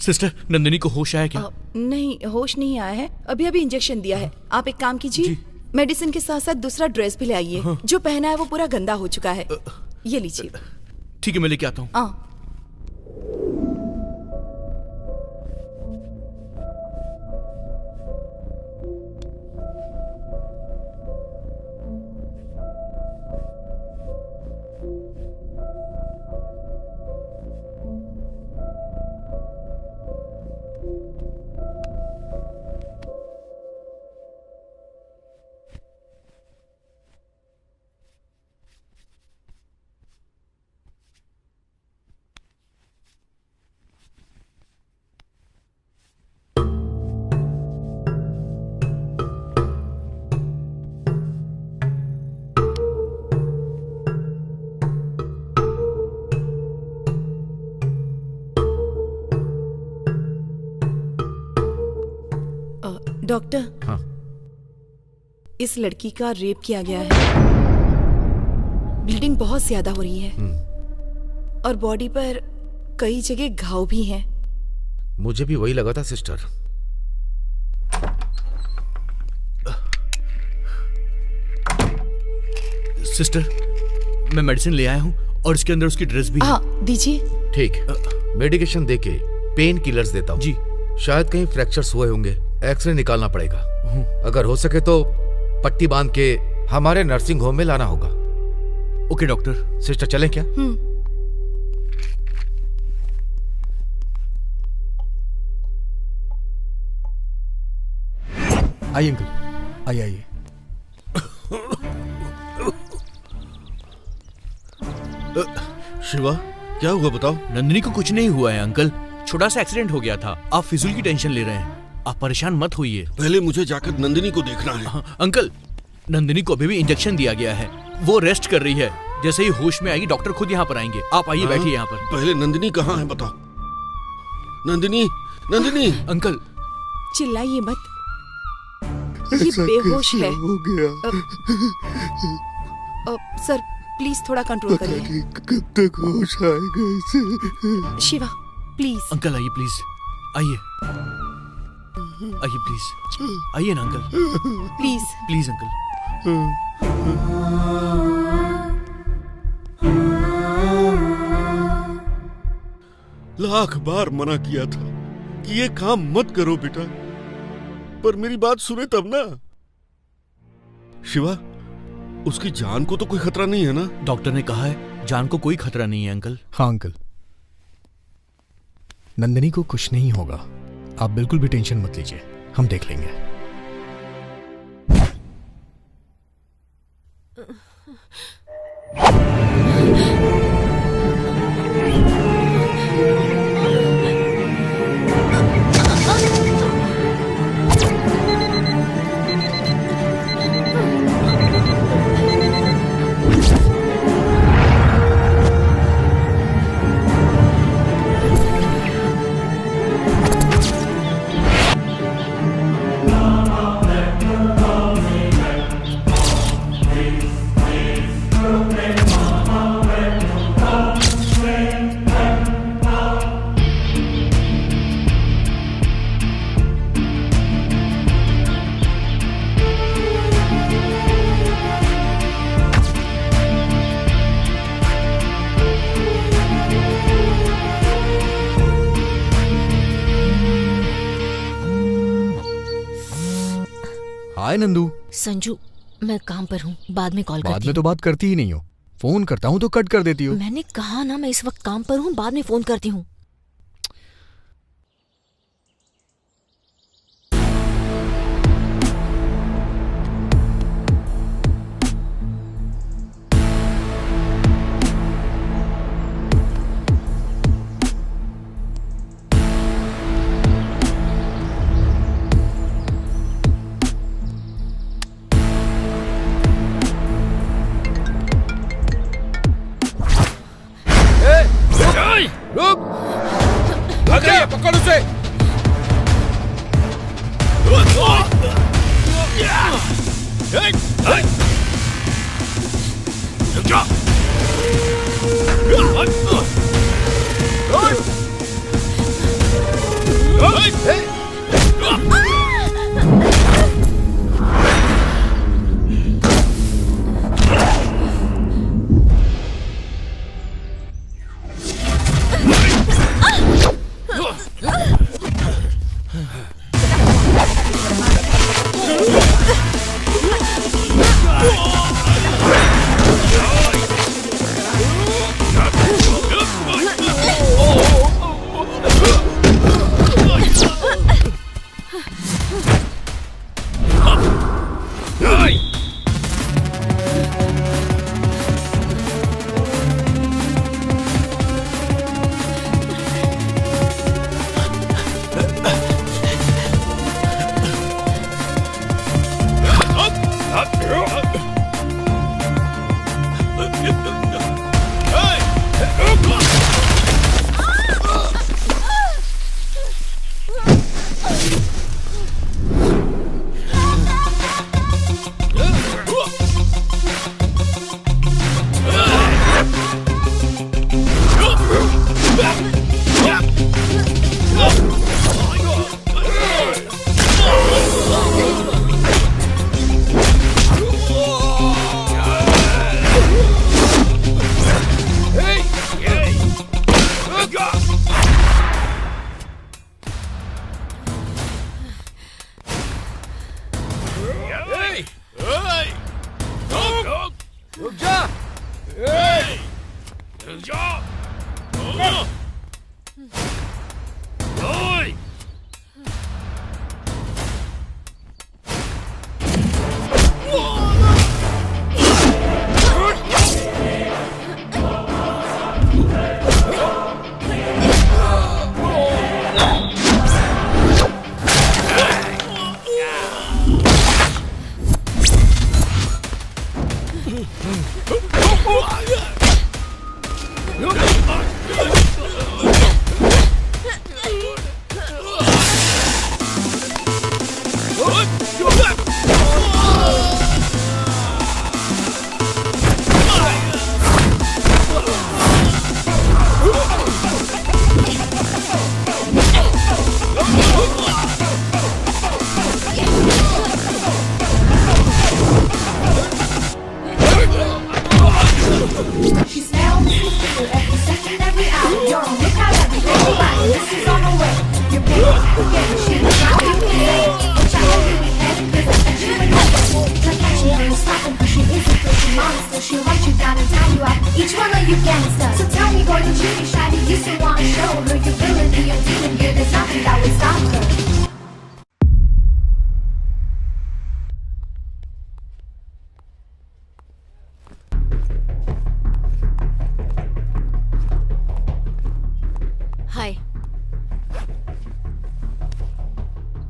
Sister, Nandini को होश आया क्या? नहीं, होश नहीं आया है। अभी अभी इंजेक्शन दिया है। आप एक काम कीजिए, मेडिसिन के साथ साथ दूसरा ड्रेस भी ले आइए। जो पहना है वो पूरा गंदा हो चुका है। ये लीजिए। ठीक है, मैं लेके आता हूँ। डॉक्टर, हाँ। इस लड़की का रेप किया गया है। ब्लीडिंग बहुत ज्यादा हो रही है और बॉडी पर कई जगह घाव भी हैं। मुझे भी वही लगा था सिस्टर। सिस्टर, मैं मेडिसिन ले आया हूँ और इसके अंदर उसकी ड्रेस भी है। हाँ, दीजिए। ठीक, मेडिकेशन देके पेन किलर्स देता हूँ। जी। शायद कहीं फ्रैक्चर्स हुए होंगे, एक्सरे निकालना पड़ेगा। अगर हो सके तो पट्टी बांध के हमारे नर्सिंग होम में लाना होगा। Okay doctor. सिस्टर चलें क्या? आइए अंकल, आइए आइए। शिवा, क्या हुआ बताओ? नंदिनी को कुछ नहीं हुआ है अंकल, छोटा सा एक्सीडेंट हो गया था। आप फिजूल की टेंशन ले रहे हैं। आप परेशान मत होइए। पहले मुझे जाकर नंदिनी को देखना है। अंकल, नंदिनी को अभी भी इंजेक्शन दिया गया है। वो रेस्ट कर रही है। जैसे ही होश में आएगी डॉक्टर खुद यहाँ पर आएंगे। आप आइए, बैठिए यहाँ पर। पहले नंदिनी कहाँ है बताओ? नंदिनी, नंदिनी। अंकल चिल्लाइए मत, ये बेहोश है। हो गया। सर प्लीज थोड़ा कंट्रोल करिए। कब तक होश आएगा इसे? शिवा प्लीज। अंकल आइए प्लीज, आइए आइए प्लीज, आइए ना uncle. Please please uncle. Lakh बार मना किया था कि ये काम मत करो बेटा, पर मेरी बात सुने तब ना। शिवा, उसकी जान को तो कोई खतरा नहीं है ना? डॉक्टर ने कहा है जान को कोई खतरा नहीं है अंकल। हाँ अंकल, नंदिनी को कुछ नहीं होगा। आप बिल्कुल भी टेंशन मत लीजिए, हम देख लेंगे। हाय नंदू। संजू, मैं काम पर हूँ, बाद में कॉल करती हूँ। बाद में तो बात करती ही नहीं हो, फोन करता हूँ तो कट कर देती हो। मैंने कहा ना मैं इस वक्त काम पर हूँ, बाद में फोन करती हूँ। रुक।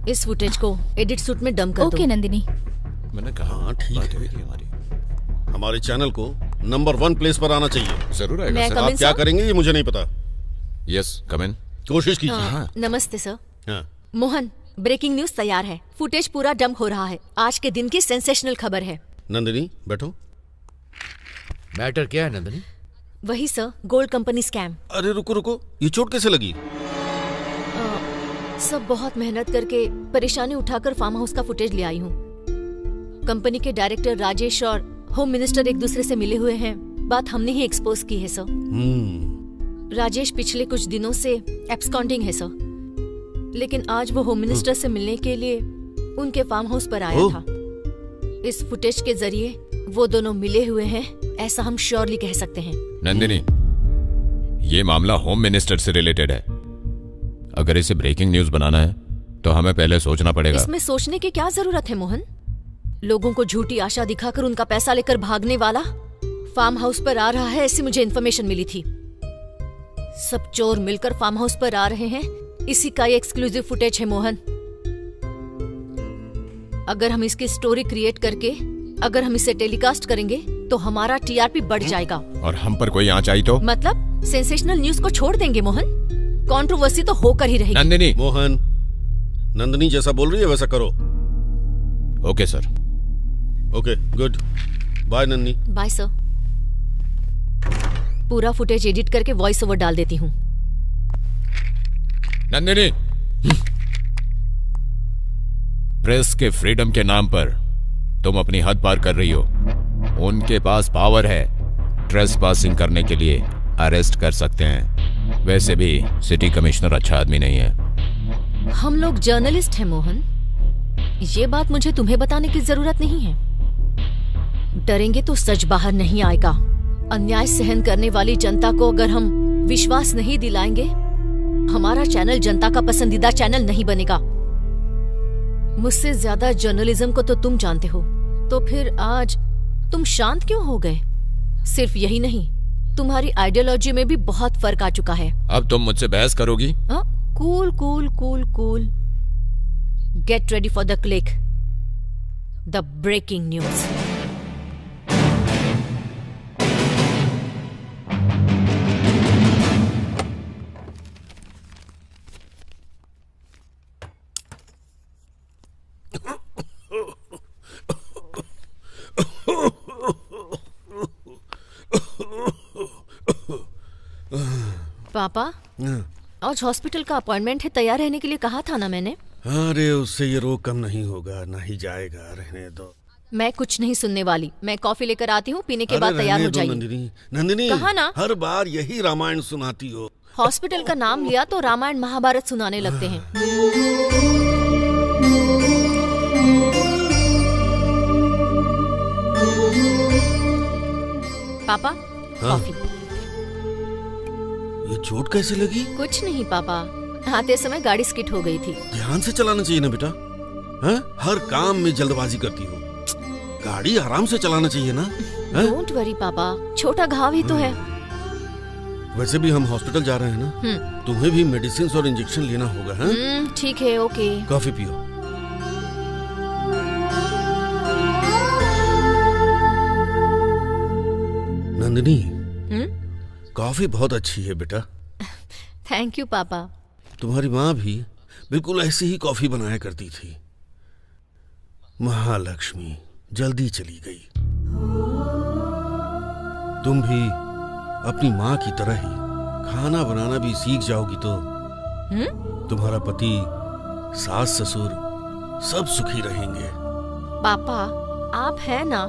इस फुटेज को एडिट सूट में डंप कर दो। ओके नंदिनी। मैंने कहा हाँ ठीक है। हमारे चैनल को नंबर 1 प्लेस पर आना चाहिए। जरूर आएगा सर। आप क्या करेंगे ये मुझे नहीं पता। यस कम इन। कोशिश कीजिए। हाँ, नमस्ते सर। हाँ। मोहन, ब्रेकिंग न्यूज तैयार है। फुटेज पूरा डंप हो रहा है। आज के दिन की सेंसेशनल खबर है। नंदिनी बैठो। मैटर क्या है नंदिनी? वही सर, गोल्ड कंपनी स्कैम। अरे रुको रुको, ये चोट कैसे लगी? सब बहुत मेहनत करके परेशानी उठाकर फार्म हाउस का फुटेज ले आई हूँ। कंपनी के डायरेक्टर राजेश और होम मिनिस्टर एक दूसरे से मिले हुए हैं। बात हमने ही एक्सपोज की है सर। राजेश पिछले कुछ दिनों से एब्सकॉन्डिंग है सर, लेकिन आज वो होम मिनिस्टर से मिलने के लिए उनके फार्म हाउस पर आया था। इस फुटेज के जरिए वो दोनों मिले हुए हैं, ऐसा हम श्योरली कह सकते हैं। नंदिनी, ये मामला होम मिनिस्टर से रिलेटेड है। अगर इसे ब्रेकिंग न्यूज बनाना है तो हमें पहले सोचना पड़ेगा। इसमें सोचने की क्या जरूरत है मोहन? लोगों को झूठी आशा दिखाकर उनका पैसा लेकर भागने वाला फार्म हाउस पर आ रहा है, ऐसी मुझे इन्फॉर्मेशन मिली थी। सब चोर मिलकर फार्म हाउस पर आ रहे हैं, इसी का ये एक्सक्लूसिव फुटेज है मोहन। अगर हम इसकी स्टोरी क्रिएट करके अगर हम इसे टेलीकास्ट करेंगे तो हमारा टीआरपी बढ़ जाएगा। और हम पर कोई आंच आई तो? मतलब सेंसेशनल न्यूज को छोड़ देंगे मोहन? कंट्रोवर्सी तो होकर ही रहेगी। नंदिनी। मोहन, नंदिनी जैसा बोल रही है वैसा करो। Okay sir. Okay good. Bye Nandini. Bye sir. पूरा फुटेज एडिट करके वॉइस ओवर डाल देती हूँ। नंदिनी, प्रेस के फ्रीडम के नाम पर तुम अपनी हद पार कर रही हो। उनके पास पावर है, ट्रेसपासिंग करने के लिए अरेस्ट कर सकते हैं। वैसे भी सिटी कमिश्नर अच्छा आदमी नहीं है। हम लोग जर्नलिस्ट हैं मोहन, ये बात मुझे तुम्हें बताने की जरूरत नहीं है। डरेंगे तो सच बाहर नहीं आएगा। अन्याय सहन करने वाली जनता को अगर हम विश्वास नहीं दिलाएंगे, हमारा चैनल जनता का पसंदीदा चैनल नहीं बनेगा। मुझसे ज्यादा जर्नलिज्म को तो तुम जानते हो, तो फिर आज तुम शांत क्यों हो गए? सिर्फ यही नहीं, तुम्हारी आइडियोलॉजी में भी बहुत फर्क आ चुका है। अब तुम मुझसे बहस करोगी? Cool cool cool cool. Get ready for the click, the breaking news. पापा, आज हॉस्पिटल का अपॉइंटमेंट है, तैयार रहने के लिए कहा था ना मैंने। अरे उससे ये रोग कम नहीं होगा, ना ही जाएगा, रहने दो। मैं कुछ नहीं सुनने वाली, मैं कॉफी लेकर आती हूँ, पीने के बाद तैयार हो जाइए। नंदिनी, नंदिनी, कहा ना, हर बार यही रामायण सुनाती हो। हॉस्पिटल का नाम लिया तो रामायण महाभारत सुनाने लगते हैं। पापा, कॉफी। ये चोट कैसे लगी? कुछ नहीं पापा, आते समय गाड़ी स्किट हो गई थी। ध्यान से चलाना चाहिए ना बेटा, हैं? हर काम में जल्दबाजी करती हो, गाड़ी आराम से चलाना चाहिए ना। डोंट वरी पापा, छोटा घाव ही तो है। वैसे भी हम हॉस्पिटल जा रहे हैं ना, तुम्हें भी मेडिसिन और इंजेक्शन लेना होगा। हैं? ठीक है, ओके। कॉफी पियो। नंदिनी, कॉफी बहुत अच्छी है बेटा। थैंक यू पापा। तुम्हारी माँ भी बिल्कुल ऐसी ही कॉफी बनाया करती थी। महालक्ष्मी जल्दी चली गई। तुम भी अपनी माँ की तरह ही खाना बनाना भी सीख जाओगी तो तुम्हारा पति, सास ससुर सब सुखी रहेंगे। पापा, आप है ना,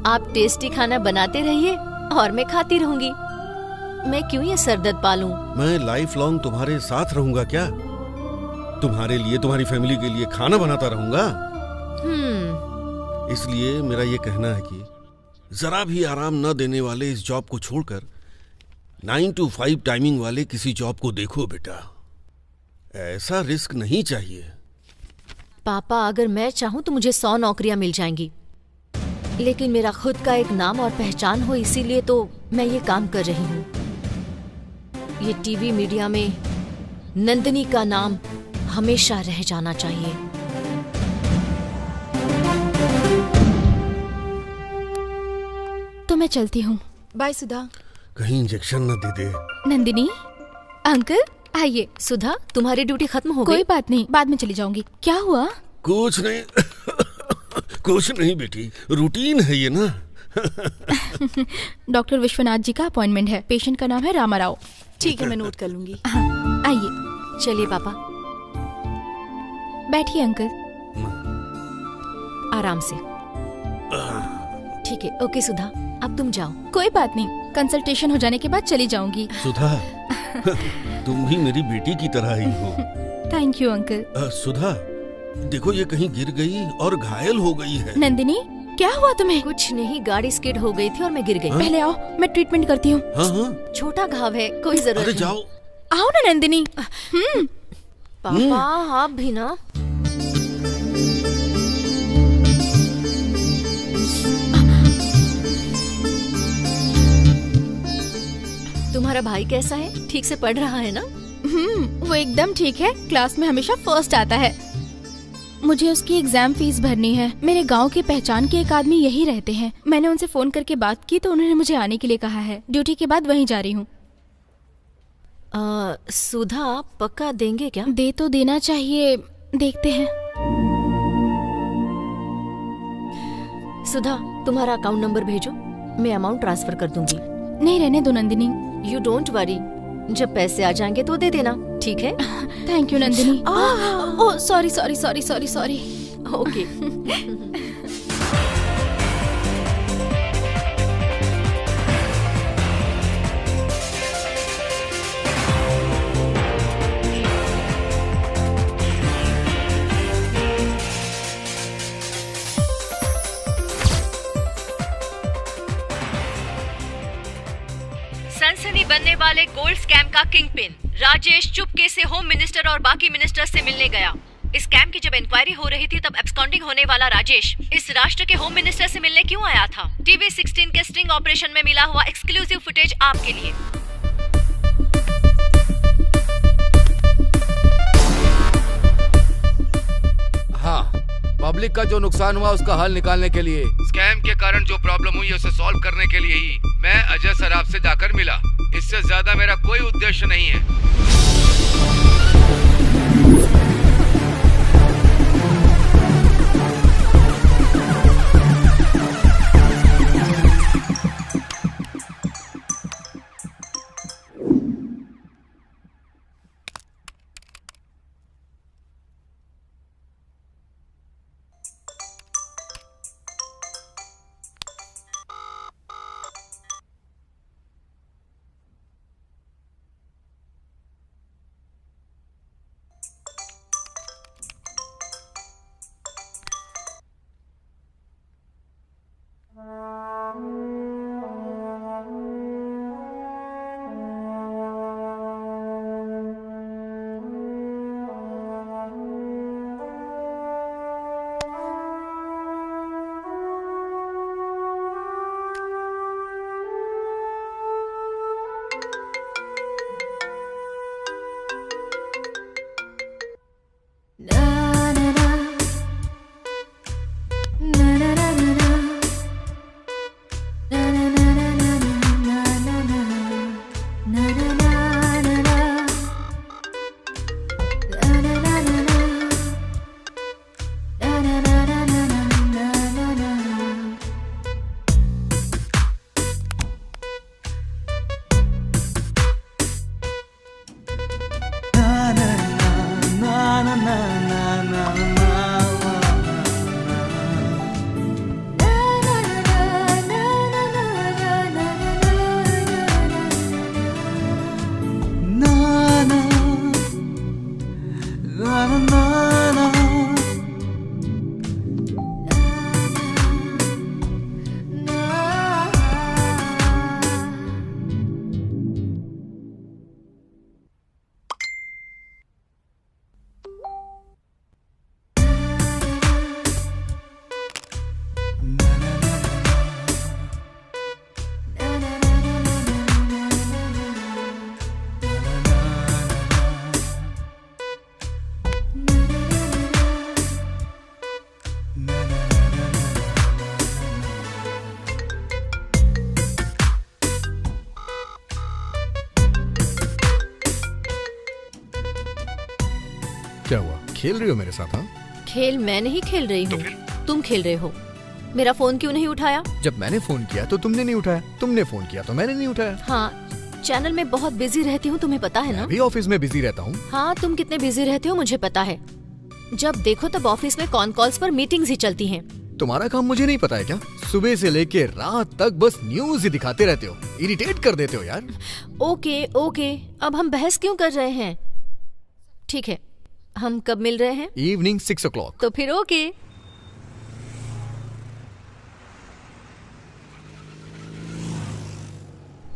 आप टेस्टी खाना बनाते रहिए और मैं खाती रहूंगी। मैं क्यों ये सरदर्द पालूं? मैं लाइफ लॉन्ग तुम्हारे साथ रहूंगा क्या? तुम्हारे लिए, तुम्हारी फैमिली के लिए खाना बनाता रहूंगा। इसलिए मेरा ये कहना है कि जरा भी आराम न देने वाले इस जॉब को छोड़कर 9 to 5 टाइमिंग वाले किसी जॉब को देखो बेटा। ऐसा रिस्क नहीं चाहिए। पापा, अगर मैं चाहूं तो मुझे 100 नौकरियां मिल जाएंगी, लेकिन मेरा खुद का एक नाम और पहचान हो, इसीलिए तो मैं ये काम कर रही हूँ। ये टीवी मीडिया में नंदिनी का नाम हमेशा रह जाना चाहिए। तो मैं चलती हूँ। बाय सुधा। कहीं इंजेक्शन न दे दे। नंदिनी, अंकल आइए। सुधा, तुम्हारी ड्यूटी खत्म हो गई? कोई बात नहीं, बाद में चली जाऊंगी। क्या हुआ? कुछ नहीं कुछ नहीं बेटी, रूटीन है ये ना। डॉक्टर विश्वनाथ जी का अपॉइंटमेंट है, पेशेंट का नाम है रामा राव। ठीक है, मैं नोट कर लूंगी। आइए। चलिए पापा। बैठिए अंकल। आराम से। ठीक है, ओके सुधा, अब तुम जाओ। कोई बात नहीं, कंसल्टेशन हो जाने के बाद चली जाऊंगी। सुधा, तुम भी मेरी बेटी की तरह ही हो। Thank you uncle. सुधा, देखो ये कहीं गिर गई और घायल हो गई है। नंदिनी, क्या हुआ तुम्हें? कुछ नहीं, गाड़ी स्किड हो गई थी और मैं गिर गई। पहले आओ, मैं ट्रीटमेंट करती हूँ। छोटा घाव है, कोई जरूरत नहीं। जाओ। आओ ना नंदिनी। पापा, आप भी ना। तुम्हारा भाई कैसा है? ठीक से पढ़ रहा है ना? वो एकदम ठीक है, क्लास में हमेशा फर्स्ट आता है। मुझे उसकी एग्जाम फीस भरनी है। मेरे गांव की पहचान के एक आदमी यही रहते हैं। मैंने उनसे फोन करके बात की तो उन्होंने मुझे आने के लिए कहा है। ड्यूटी के बाद वहीं जा रही हूँ। सुधा, पक्का देंगे क्या? दे तो देना चाहिए, देखते हैं। सुधा, तुम्हारा अकाउंट नंबर भेजो, मैं अमाउंट ट्रांसफर कर दूंगी। नहीं, रहने दो नंदिनी। यू डोंट वरी, जब पैसे आ जाएंगे तो दे देना, ठीक है? Thank you Nandini. Oh sorry sorry sorry sorry sorry. Okay. सनसनी बनने वाले गोल्ड स्कैम का किंगपिन राजेश चुपके से होम मिनिस्टर और बाकी मिनिस्टर से मिलने गया। इस स्कैम की जब इंक्वायरी हो रही थी तब एब्सकॉन्डिंग होने वाला राजेश इस राष्ट्र के होम मिनिस्टर से मिलने क्यों आया था? टीवी 16 के स्टिंग ऑपरेशन में मिला हुआ एक्सक्लूसिव फुटेज आपके लिए। हाँ, पब्लिक का जो नुकसान हुआ उसका हल निकालने के लिए, स्कैम के कारण जो प्रॉब्लम हुई उसे सॉल्व करने के लिए ही मैं अजय सराफ से जाकर मिला। इससे ज्यादा मेरा कोई उद्देश्य नहीं है। क्या हुआ, खेल रही हो मेरे साथ? हाँ, खेल मैं नहीं खेल रही हूँ, तुम खेल रहे हो। मेरा फोन क्यों नहीं उठाया? जब मैंने फोन किया तो तुमने नहीं उठाया, तुमने फोन किया तो मैंने नहीं उठाया। हाँ, चैनल में बहुत बिजी रहती हूँ, तुम्हें पता है ना? मैं भी ऑफिस में बिजी रहता हूँ। हाँ, तुम कितने बिजी रहते हो मुझे पता है। जब देखो तब ऑफिस में कॉन कॉल्स पर मीटिंग्स ही चलती हैं। तुम्हारा काम मुझे नहीं पता है क्या? सुबह से लेके रात तक बस न्यूज ही दिखाते रहते हो, इरिटेट कर देते हो यार। ओके ओके, अब हम बहस क्यों कर रहे हैं? ठीक है, हम कब मिल रहे हैं? Evening 6 o'clock। तो फिर ओके।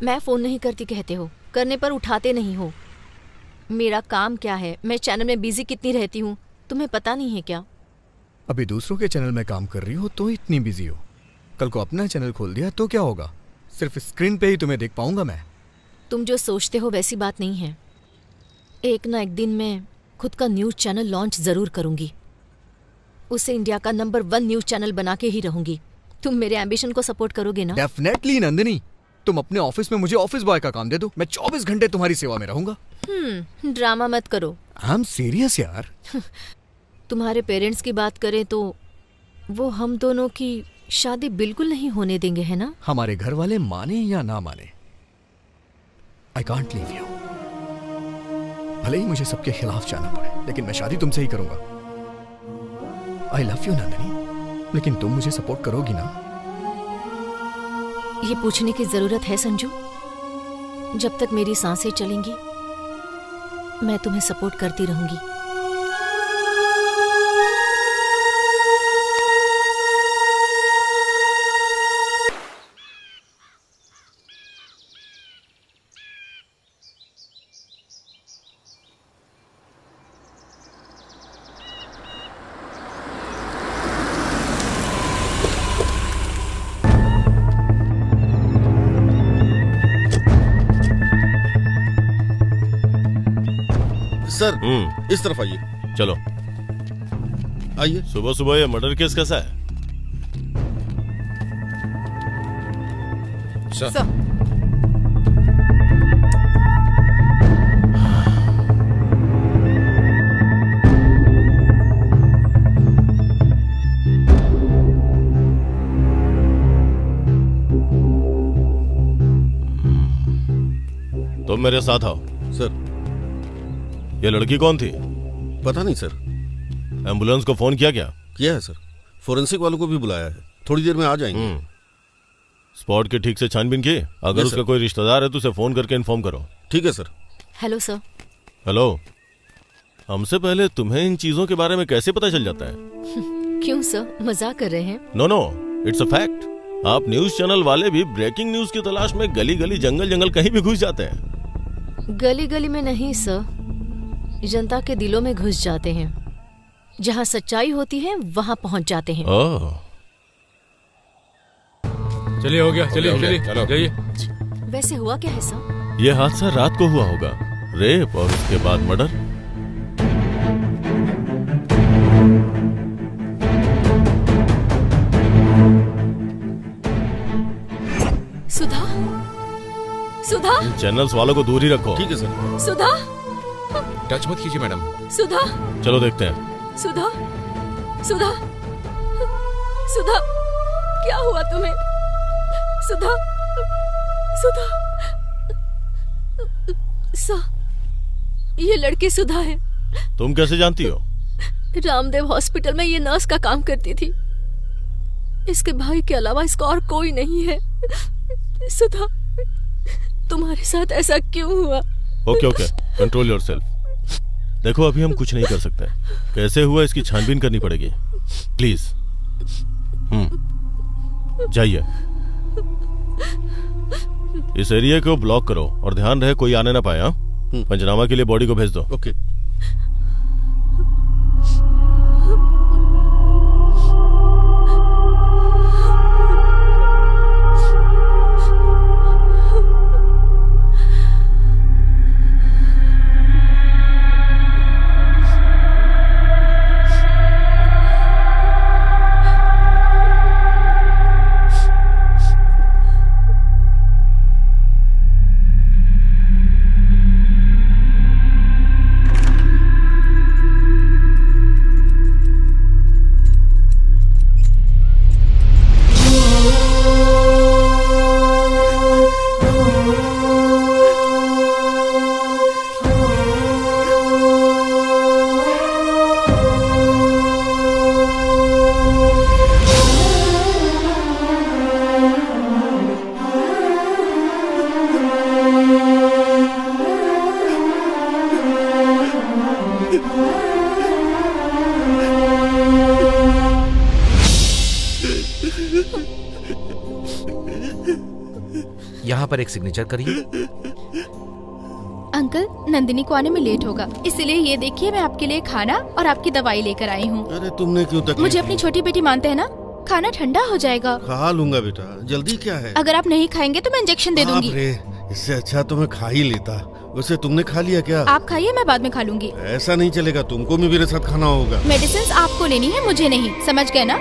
मैं फोन नहीं करती कहते हो, करने पर उठाते नहीं हो। मेरा काम क्या है, मैं चैनल में बिजी कितनी रहती हूँ, तुम्हें पता नहीं है क्या? अभी दूसरों के चैनल में काम कर रही हो तो इतनी बिजी हो, कल को अपना चैनल खोल दिया तो क्या होगा? सिर्फ स्क्रीन पे ही तुम्हें देख पाऊंगा मैं। तुम जो सोचते हो वैसी बात नहीं है। एक ना एक दिन मैं खुद का न्यूज चैनल लॉन्च जरूर करूंगी। उसे इंडिया का नंबर 1 न्यूज चैनल बना के ही रहूंगी। तुम मेरे एम्बिशन को सपोर्ट करोगे ना? डेफिनेटली नंदिनी, तुम अपने ऑफिस में मुझे ऑफिस बॉय का काम दे दो, मैं 24 घंटे तुम्हारी सेवा में रहूंगा। ड्रामा मत करो। आई एम सीरियस यार। तुम्हारे पेरेंट्स की बात करें तो वो हम दोनों की शादी बिल्कुल नहीं होने देंगे, है ना? हमारे घर वाले माने या ना माने, आई कांट लीव यू। भले ही मुझे सबके खिलाफ जाना पड़े, लेकिन मैं शादी तुमसे ही करूंगा। आई लव यू नंदिनी, लेकिन तुम मुझे सपोर्ट करोगी ना? ये पूछने की जरूरत है संजू? जब तक मेरी सांसें चलेंगी मैं तुम्हें सपोर्ट करती रहूंगी। सर, इस तरफ आइए। चलो आइए। सुबह सुबह ये मर्डर केस कैसा है? सर, तुम मेरे साथ आओ। सर, ये लड़की कौन थी? पता नहीं सर। एम्बुलेंस को फोन किया क्या? किया है सर, फोरेंसिक वालों को भी बुलाया है, थोड़ी देर में आ जाएंगे। स्पॉट की ठीक से छानबीन की? अगर उसका कोई रिश्तेदार है तो उसे फोन करके इन्फॉर्म करो। ठीक है सर। Hello sir. हेलो, हमसे पहले तुम्हें इन चीजों के बारे में कैसे पता चल जाता है? क्यों सर, मजाक कर रहे हैं? No no, it's a fact. आप न्यूज चैनल वाले भी ब्रेकिंग न्यूज की तलाश में गली गली जंगल जंगल कहीं भी घुस जाते हैं। गली गली में नहीं सर, जनता के दिलों में घुस जाते हैं। जहाँ सच्चाई होती है वहाँ पहुँच जाते हैं। चलिए, हो गया, चलिए चलो जाइए। वैसे हुआ क्या है सर? ये हादसा रात को हुआ होगा, रेप और उसके बाद मर्डर। सुधा, सुधा, इन चैनल्स वालों को दूर ही रखो। ठीक है सर। सुधा, टच मत कीजिए मैडम। सुधा, चलो देखते हैं। सुधा, सुधा, सुधा, क्या हुआ तुम्हें? सुधा, सुधा, ये लड़की सुधा है। तुम कैसे जानती हो? रामदेव हॉस्पिटल में ये नर्स का काम करती थी। इसके भाई के अलावा इसका और कोई नहीं है। सुधा, तुम्हारे साथ ऐसा क्यों हुआ? Okay okay, control yourself. देखो, अभी हम कुछ नहीं कर सकते। कैसे हुआ इसकी छानबीन करनी पड़ेगी। प्लीज जाइए। इस एरिया को ब्लॉक करो और ध्यान रहे कोई आने ना पाए। पंचनामा के लिए बॉडी को भेज दो। ओके। यहाँ पर एक सिग्नेचर करिए। अंकल, नंदिनी को आने में लेट होगा, इसलिए ये देखिए मैं आपके लिए खाना और आपकी दवाई लेकर आई हूँ। अरे तुमने क्यों तकलीफ मुझे अपनी छोटी बेटी मानते हैं ना, खाना ठंडा हो जाएगा। खा लूंगा बेटा, जल्दी क्या है। अगर आप नहीं खाएंगे तो मैं इंजेक्शन दे दूंगी। इससे अच्छा तो मैं खा ही लेता। वैसे तुमने खा लिया क्या? आप खाइए, मैं बाद में खा लूंगी। ऐसा नहीं चलेगा, तुमको भी मेरे साथ खाना होगा। मेडिसिन आपको लेनी है, मुझे नहीं, समझ गए ना?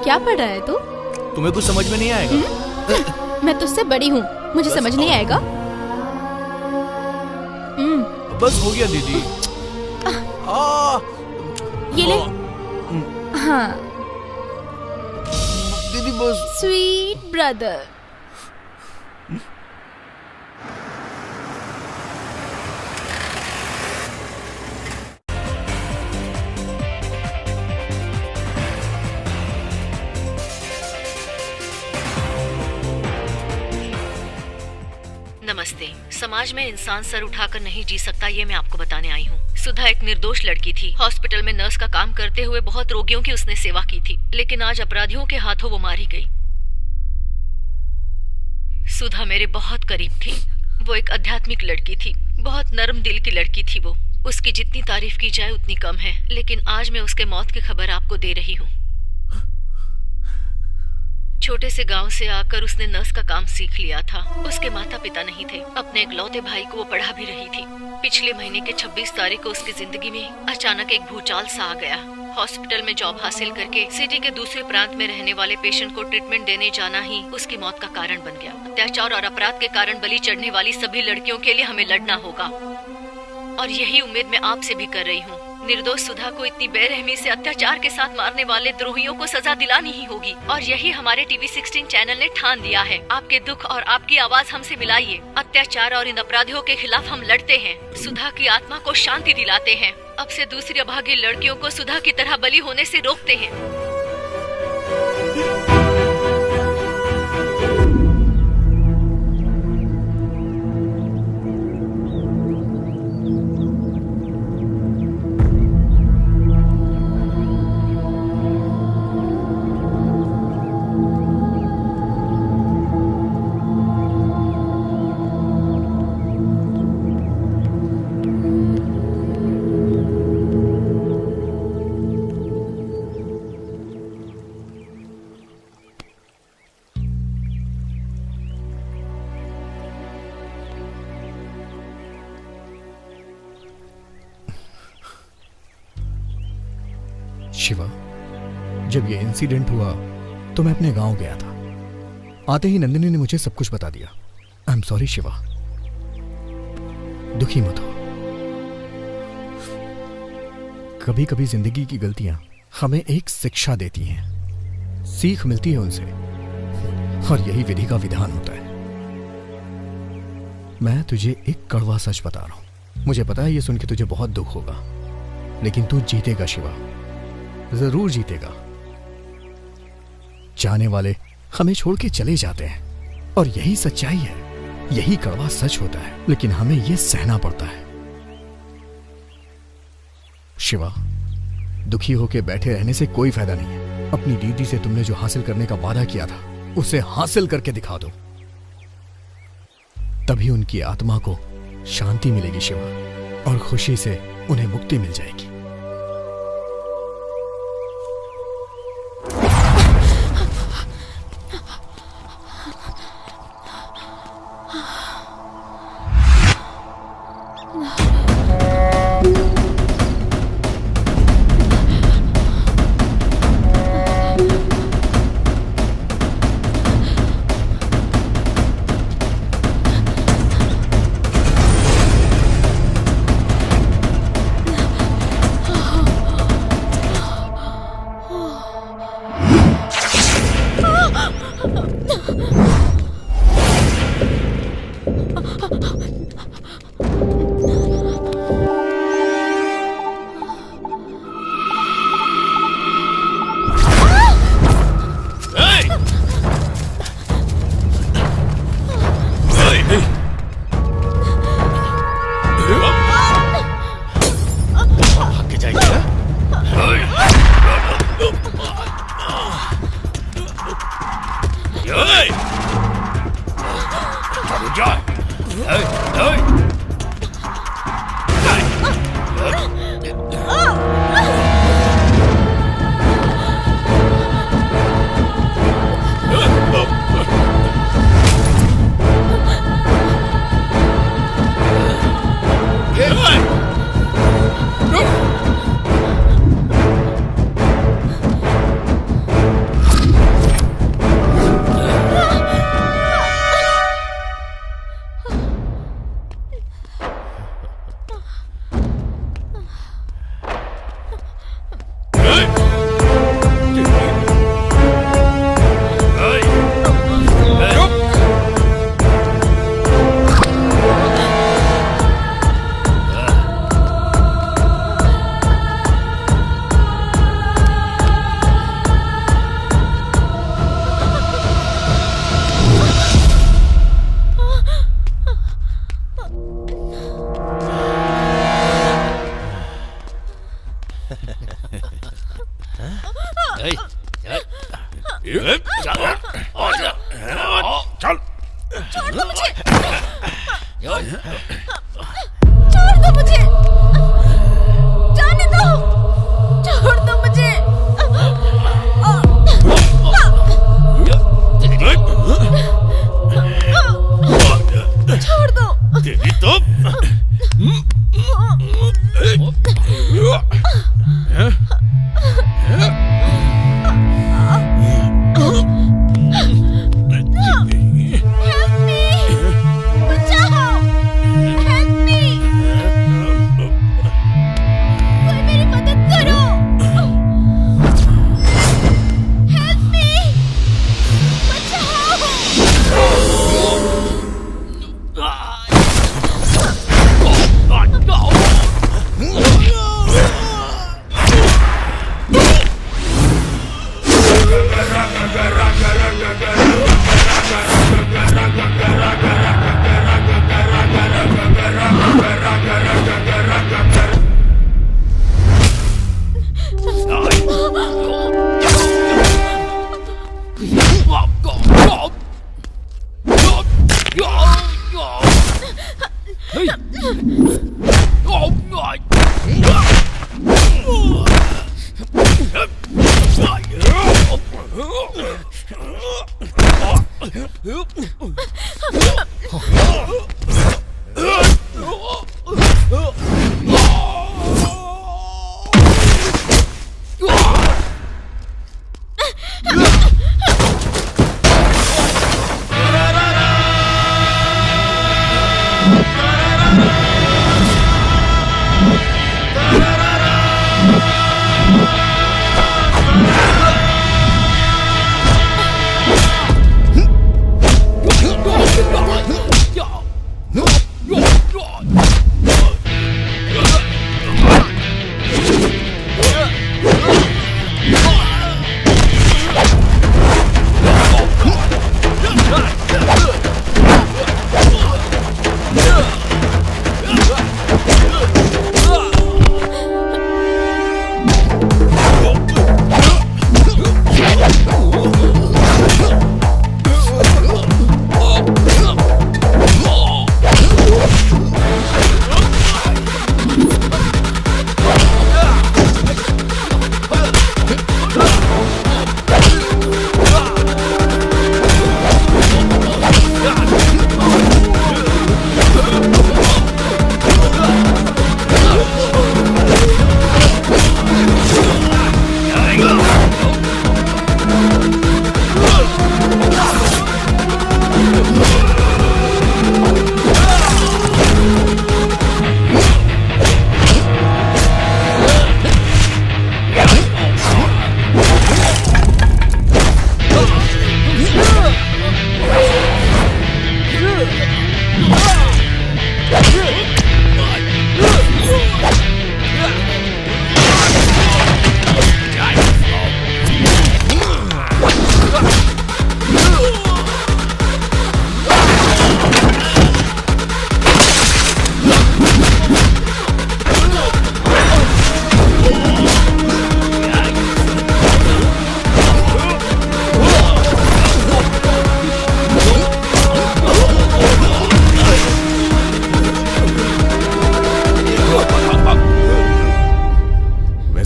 क्या पढ़ रहा है तू? तुम्हें कुछ समझ में नहीं आएगा। मैं तुझसे बड़ी हूँ, मुझे समझ नहीं आएगा। बस हो गया दीदी। ये ले। हाँ दीदी बस। Sweet brother. नमस्ते। समाज में इंसान सर उठाकर नहीं जी सकता, ये मैं आपको बताने आई हूँ। सुधा एक निर्दोष लड़की थी। हॉस्पिटल में नर्स का काम करते हुए बहुत रोगियों की उसने सेवा की थी, लेकिन आज अपराधियों के हाथों वो मारी गई। सुधा मेरे बहुत करीब थी। वो एक आध्यात्मिक लड़की थी, बहुत नरम दिल की लड़की थी वो। उसकी जितनी तारीफ की जाए उतनी कम है, लेकिन आज मैं उसके मौत की खबर आपको दे रही हूँ। छोटे से गांव से आकर उसने नर्स का काम सीख लिया था। उसके माता पिता नहीं थे। अपने इकलौते भाई को वो पढ़ा भी रही थी। पिछले महीने के 26 तारीख को उसकी जिंदगी में अचानक एक भूचाल सा आ गया। हॉस्पिटल में जॉब हासिल करके सिटी के दूसरे प्रांत में रहने वाले पेशेंट को ट्रीटमेंट देने जाना ही उसकी मौत का कारण बन गया। अत्याचार और अपराध के कारण बलि चढ़ने वाली सभी लड़कियों के लिए हमें लड़ना होगा, और यही उम्मीद मैं आपसे भी कर रही हूँ। निर्दोष सुधा को इतनी बेरहमी से अत्याचार के साथ मारने वाले द्रोहियों को सजा दिलानी ही होगी, और यही हमारे टीवी 16 चैनल ने ठान दिया है। आपके दुख और आपकी आवाज हमसे मिलाइए। अत्याचार और इन अपराधियों के खिलाफ हम लड़ते हैं, सुधा की आत्मा को शांति दिलाते हैं। अब से दूसरी अभागी लड़कियों को सुधा की तरह बलि होने से रोकते हैं। शिवा, जब ये इंसिडेंट हुआ तो मैं अपने गांव गया था। आते ही नंदिनी ने मुझे सब कुछ बता दिया। आई एम सॉरी शिवा, दुखी मत हो। कभी कभी जिंदगी की गलतियां हमें एक शिक्षा देती हैं, सीख मिलती है उनसे, और यही विधि का विधान होता है। मैं तुझे एक कड़वा सच बता रहा हूं। मुझे पता है ये सुन के तुझे बहुत दुख होगा, लेकिन तू जीतेगा शिवा, जरूर जीतेगा। जाने वाले हमें छोड़ के चले जाते हैं, और यही सच्चाई है, यही कड़वा सच होता है, लेकिन हमें यह सहना पड़ता है। शिवा, दुखी होके बैठे रहने से कोई फायदा नहीं है। अपनी दीदी से तुमने जो हासिल करने का वादा किया था उसे हासिल करके दिखा दो, तभी उनकी आत्मा को शांति मिलेगी शिवा, और खुशी से उन्हें मुक्ति मिल जाएगी। चल छोड़ दो मुझे, छोड़ दो मुझे, जाने दो, छोड़ दो मुझे। छोड़ दो तेरी तो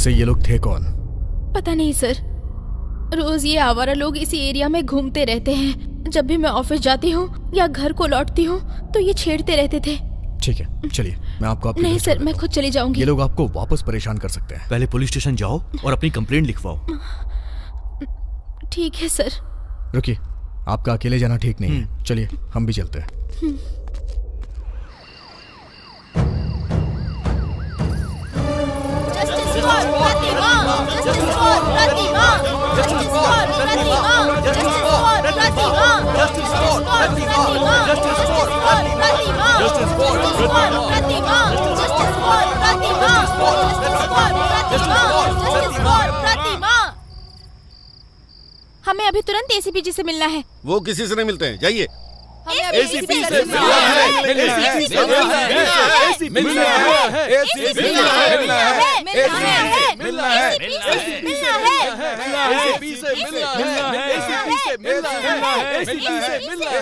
ये लोग थे कौन? पता नहीं सर, रोज ये आवारा लोग इसी एरिया में घूमते रहते हैं। जब भी मैं ऑफिस जाती हूँ या घर को लौटती हूँ तो ये छेड़ते रहते थे। ठीक है, चलिए मैं आपको नहीं सर, मैं खुद चली जाऊंगी। ये लोग आपको वापस परेशान कर सकते हैं। पहले पुलिस स्टेशन जाओ और अपनी कंप्लेंट लिखवाओ। ठीक है सर। रुकिए, आपका अकेले जाना ठीक नहीं है, चलिए हम भी चलते हैं। हमें अभी तुरंत एसीपी जी से मिलना है। वो किसी से नहीं मिलते हैं, जाइए। एसीपी से मिलना है, एसीपी से मिलना है, एसीपी मिलना है, एसीपी से मिलना है, मिलना है, एसीपी से मिलना है, एसीपी से मिलना है, एसीपी से मिलना है,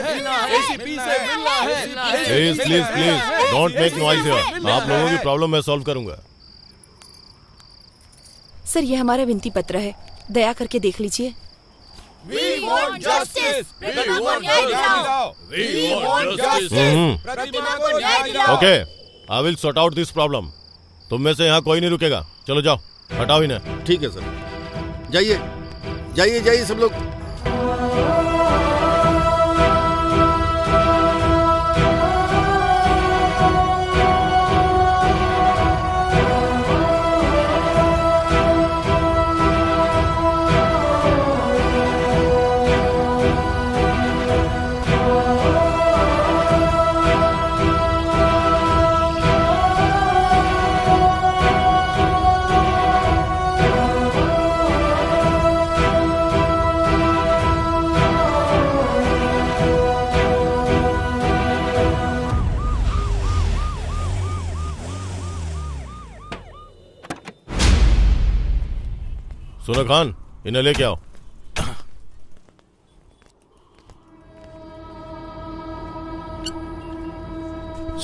एसीपी से मिलना है। Please please please don't make noise here. आप लोगों की प्रॉब्लम मैं सॉल्व करूंगा। सर, ये हमारा विनती पत्र है, दया करके देख लीजिए। We want justice. प्रतिमा को न्याय दिलाओ। We want justice. प्रतिमा को न्याय दिलाओ। Okay, I will sort out this problem. तुम में से यहाँ कोई नहीं रुकेगा। चलो जाओ, हटाओ इन्हें। ठीक है सर, जाइए जाइए जाइए सब लोग। सुनो खान, इन्हें लेके आओ।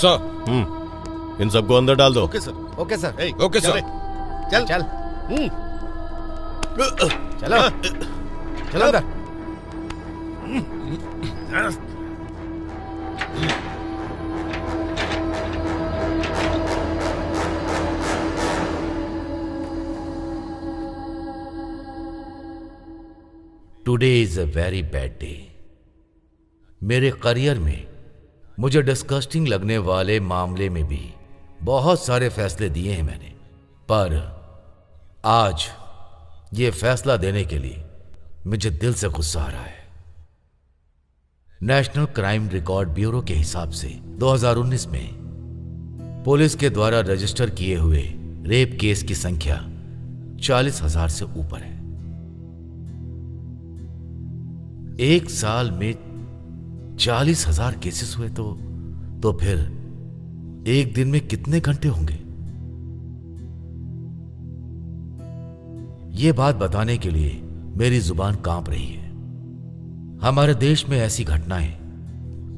सर। इन सबको अंदर डाल दो। Okay sir. Okay sir. Okay sir. चल चल चलो चलो अंदर। Today is a very bad day. मेरे करियर में मुझे डिस्गस्टिंग लगने वाले मामले में भी बहुत सारे फैसले दिए हैं मैंने, पर आज ये फैसला देने के लिए मुझे दिल से गुस्सा आ रहा है। नेशनल क्राइम रिकॉर्ड ब्यूरो के हिसाब से 2019 में पुलिस के द्वारा रजिस्टर किए हुए रेप केस की संख्या 40,000 से ऊपर है। एक साल में 40,000 केसेस हुए तो फिर एक दिन में कितने घंटे होंगे? यह बात बताने के लिए मेरी जुबान कांप रही है। हमारे देश में ऐसी घटनाएं,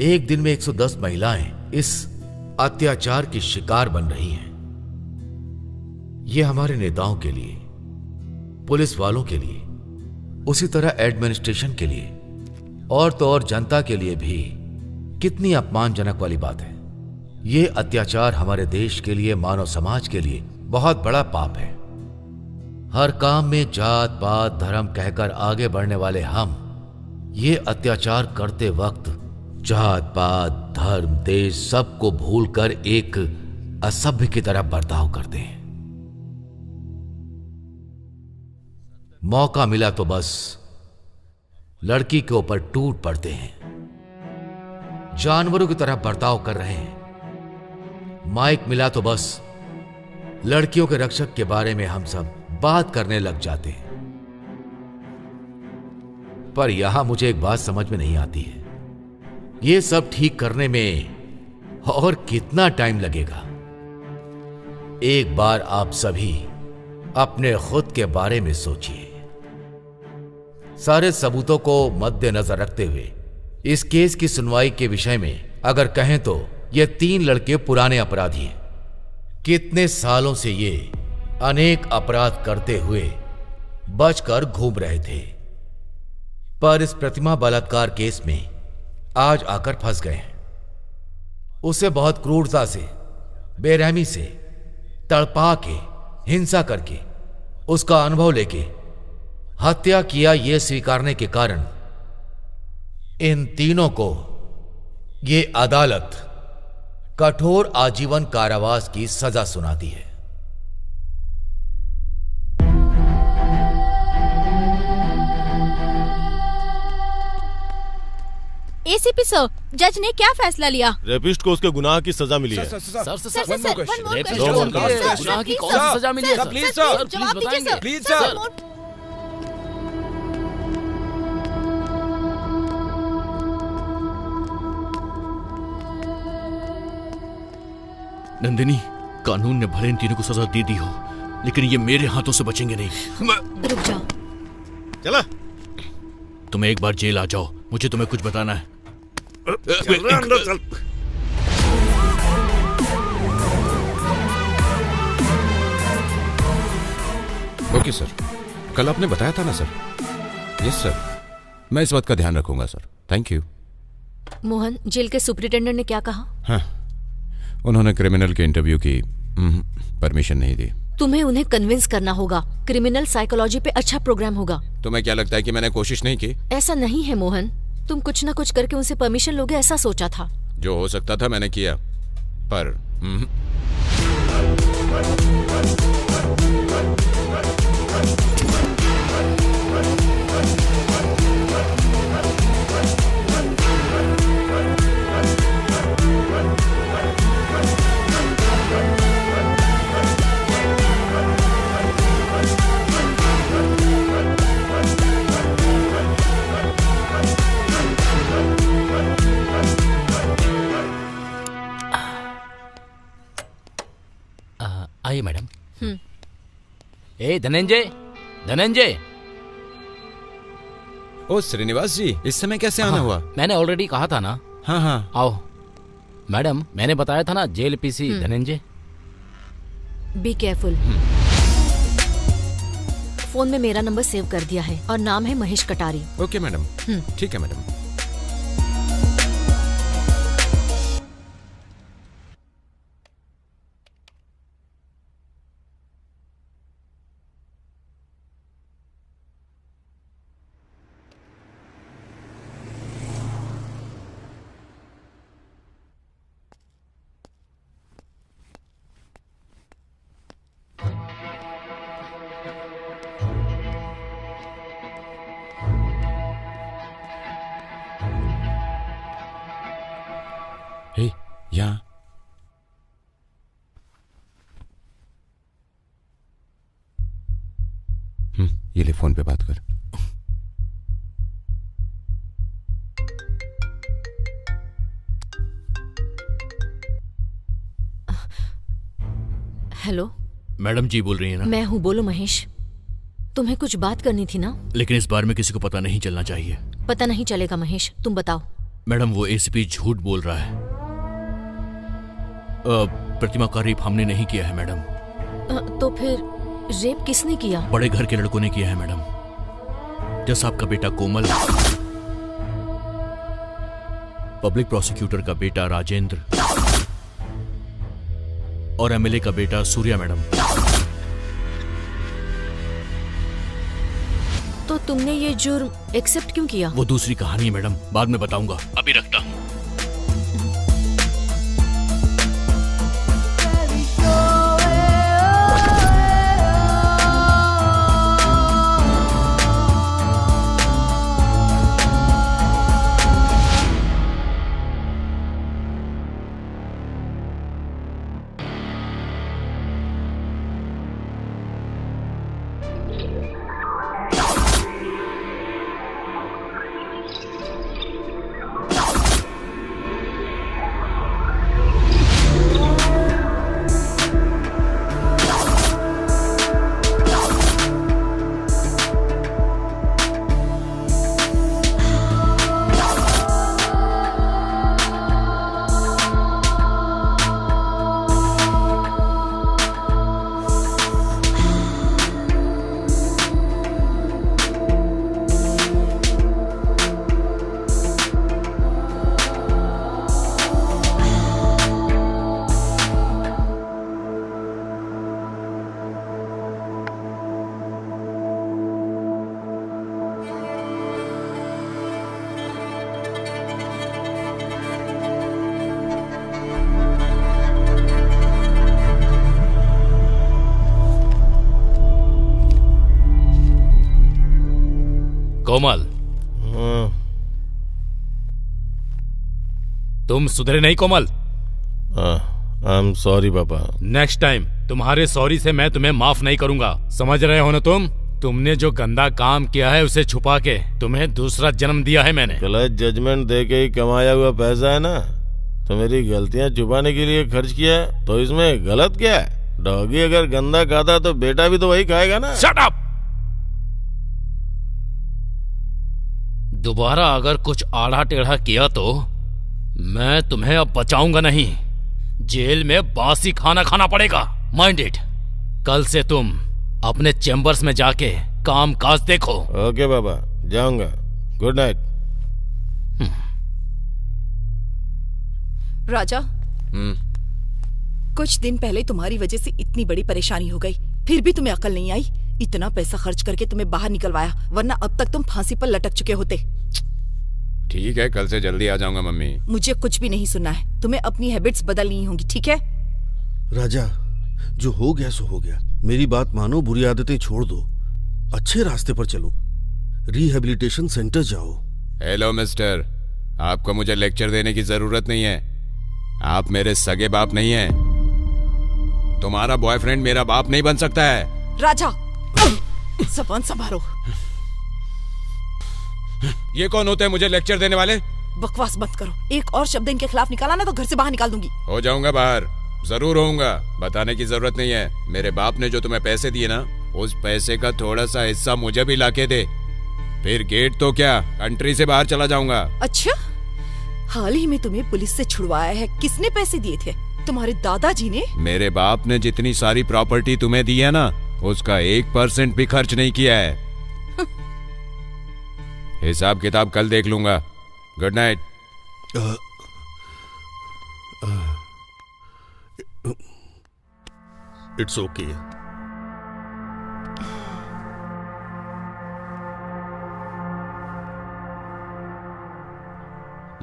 एक दिन में 110 महिलाएं इस अत्याचार की शिकार बन रही हैं। यह हमारे नेताओं के लिए, पुलिस वालों के लिए, उसी तरह एडमिनिस्ट्रेशन के लिए और तो और जनता के लिए भी कितनी अपमानजनक वाली बात है। यह अत्याचार हमारे देश के लिए, मानव समाज के लिए बहुत बड़ा पाप है। हर काम में जात पात धर्म कहकर आगे बढ़ने वाले हम ये अत्याचार करते वक्त जात पात धर्म देश सबको भूलकर एक असभ्य की तरह बर्ताव करते हैं। मौका मिला तो बस लड़की के ऊपर टूट पड़ते हैं, जानवरों की तरह बर्ताव कर रहे हैं। माइक मिला तो बस लड़कियों के रक्षक के बारे में हम सब बात करने लग जाते हैं। पर यहां मुझे एक बात समझ में नहीं आती है, यह सब ठीक करने में और कितना टाइम लगेगा? एक बार आप सभी अपने खुद के बारे में सोचिए। सारे सबूतों को मद्देनजर रखते हुए इस केस की सुनवाई के विषय में अगर कहें तो ये 3 लड़के पुराने अपराधी हैं। कितने सालों से ये अनेक अपराध करते हुए बचकर घूम रहे थे, पर इस प्रतिमा बलात्कार केस में आज आकर फंस गए हैं। उसे बहुत क्रूरता से, बेरहमी से तड़पा के, हिंसा करके, उसका अनुभव लेके हत्या किया, यह स्वीकारने के कारण इन तीनों को ये अदालत कठोर आजीवन कारावास की सजा सुनाती है। एसीपी सर, जज ने क्या फैसला लिया? रेपिस्ट को उसके गुनाह की सजा मिली है। सर रेपिस्ट को गुनाह की कौन सी सजा मिली है? प्लीज सर, प्लीज बताएंगे। Please sir. नंदिनी, कानून ने भले इन तीनों को सजा दे दी हो, लेकिन ये मेरे हाथों से बचेंगे नहीं। रुक जाओ। चला। तुम एक बार जेल आ जाओ, मुझे तुम्हें कुछ बताना है। चल रहा अंदर चल। ओके सर, कल आपने बताया था ना सर? यस सर, मैं इस बात का ध्यान रखूंगा sir. Thank you. Mohan, jail के सुपरिटेंडेंट ने क्या कहा? हाँ, उन्होंने क्रिमिनल के इंटरव्यू की परमिशन नहीं दी। तुम्हें उन्हें कन्विंस करना होगा। क्रिमिनल साइकोलॉजी पे अच्छा प्रोग्राम होगा। तुम्हें क्या लगता है कि मैंने कोशिश नहीं की? ऐसा नहीं है मोहन, तुम कुछ ना कुछ करके उनसे परमिशन लोगे ऐसा सोचा था। जो हो सकता था मैंने किया, पर आइए मैडम। ए धनंजय, धनंजय। ओ श्रीनिवास जी, इस समय कैसे आना हुआ? मैंने ऑलरेडी कहा था ना। हाँ हाँ, आओ। मैडम, मैंने बताया था ना, jail PC Dhananjay. Be careful. Phone में मेरा नंबर सेव कर दिया है और नाम है महेश कटारी। ओके मैडम, ठीक है मैडम। हे, यहाँ ये ले, फोन पे बात कर। हेलो मैडम जी बोल रही है ना? मैं हूँ, बोलो महेश। तुम्हें कुछ बात करनी थी ना? लेकिन इस बारे में किसी को पता नहीं चलना चाहिए। पता नहीं चलेगा महेश, तुम बताओ। मैडम, वो एसीपी झूठ बोल रहा है। प्रतिमा का रेप हमने नहीं किया है मैडम। तो फिर रेप किसने किया? बड़े घर के लड़कों ने किया है मैडम। जैसा आपका बेटा कोमल, पब्लिक प्रोसिक्यूटर का बेटा राजेंद्र और एमएलए का बेटा सूर्या मैडम। तो तुमने ये जुर्म एक्सेप्ट क्यों किया? वो दूसरी कहानी है मैडम, बाद में बताऊंगा। अभी रखता हूँ। कोमल, तुम सुधरे नहीं कोमल। आई एम सॉरी पापा। नेक्स्ट टाइम तुम्हारे सॉरी से मैं तुम्हें माफ नहीं करूंगा, समझ रहे हो ना तुम? तुमने जो गंदा काम किया है उसे छुपा के तुम्हें दूसरा जन्म दिया है मैंने। गलत जजमेंट दे के ही कमाया हुआ पैसा है ना, तो मेरी गलतियां छुपाने के लिए खर्च किया है, तो इसमें गलत क्या है? डॉगी अगर गंदा खाता तो बेटा भी तो वही खाएगा ना। Shut up! दोबारा अगर कुछ आड़ा टेढ़ा किया तो मैं तुम्हें अब बचाऊंगा नहीं। जेल में बासी खाना खाना पड़ेगा। Mind it. कल से तुम अपने चेम्बर्स में जाके काम काज देखो। ओके बाबा, जाऊंगा। Good night. राजा, कुछ दिन पहले तुम्हारी वजह से इतनी बड़ी परेशानी हो गई, फिर भी तुम्हें अकल नहीं आई। इतना पैसा खर्च करके तुम्हें बाहर निकलवाया, वरना अब तक तुम फांसी पर लटक चुके होते। ठीक है, कल से जल्दी आ जाऊंगा मम्मी। मुझे कुछ भी नहीं सुनना है। तुम्हें अपनी हैबिट्स बदलनी होंगी, ठीक है? राजा, जो हो गया सो हो गया। मेरी बात मानो, बुरी आदतें छोड़ दो, अच्छे रास्ते पर चलो, रिहेबिलिटेशन सेंटर जाओ। हेलो मिस्टर, आपको मुझे लेक्चर देने की जरूरत नहीं है। आप मेरे सगे बाप नहीं हैं। तुम्हारा बॉयफ्रेंड मेरा बाप नहीं बन सकता है। राजा, ज़बान संभालो। ये कौन होते हैं मुझे लेक्चर देने वाले? बकवास मत करो। एक और शब्द इनके खिलाफ निकाला ना तो घर से बाहर निकाल दूंगी। हो जाऊंगा बाहर, जरूर होऊंगा। बताने की जरूरत नहीं है। मेरे बाप ने जो तुम्हें पैसे दिए ना, उस पैसे का थोड़ा सा हिस्सा मुझे भी लाके दे, फिर गेट तो क्या, कंट्री से बाहर चला जाऊंगा। अच्छा, हाल ही में तुम्हें पुलिस से छुड़वाया है, किसने पैसे दिए थे? तुम्हारे दादाजी ने? मेरे बाप ने जितनी सारी प्रॉपर्टी तुम्हें दी है ना, उसका 1% भी खर्च नहीं किया है। हिसाब किताब कल देख लूंगा। Good night. It's okay.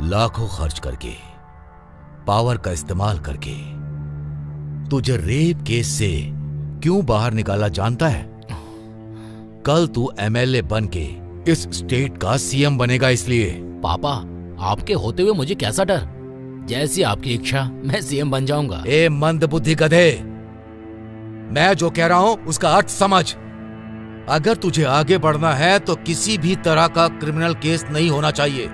लाखों खर्च करके, पावर का इस्तेमाल करके तुझे रेप केस से क्यों बाहर निकाला जानता है? कल तू एमएलए बन के इस स्टेट का सीएम बनेगा, इसलिए। पापा, आपके होते हुए मुझे कैसा डर? जैसी आपकी इच्छा, मैं सीएम बन जाऊंगा। ए मंदबुद्धि गधे, मैं जो कह रहा हूं उसका अर्थ समझ। अगर तुझे आगे बढ़ना है तो किसी भी तरह का क्रिमिनल केस नहीं होना चाहिए।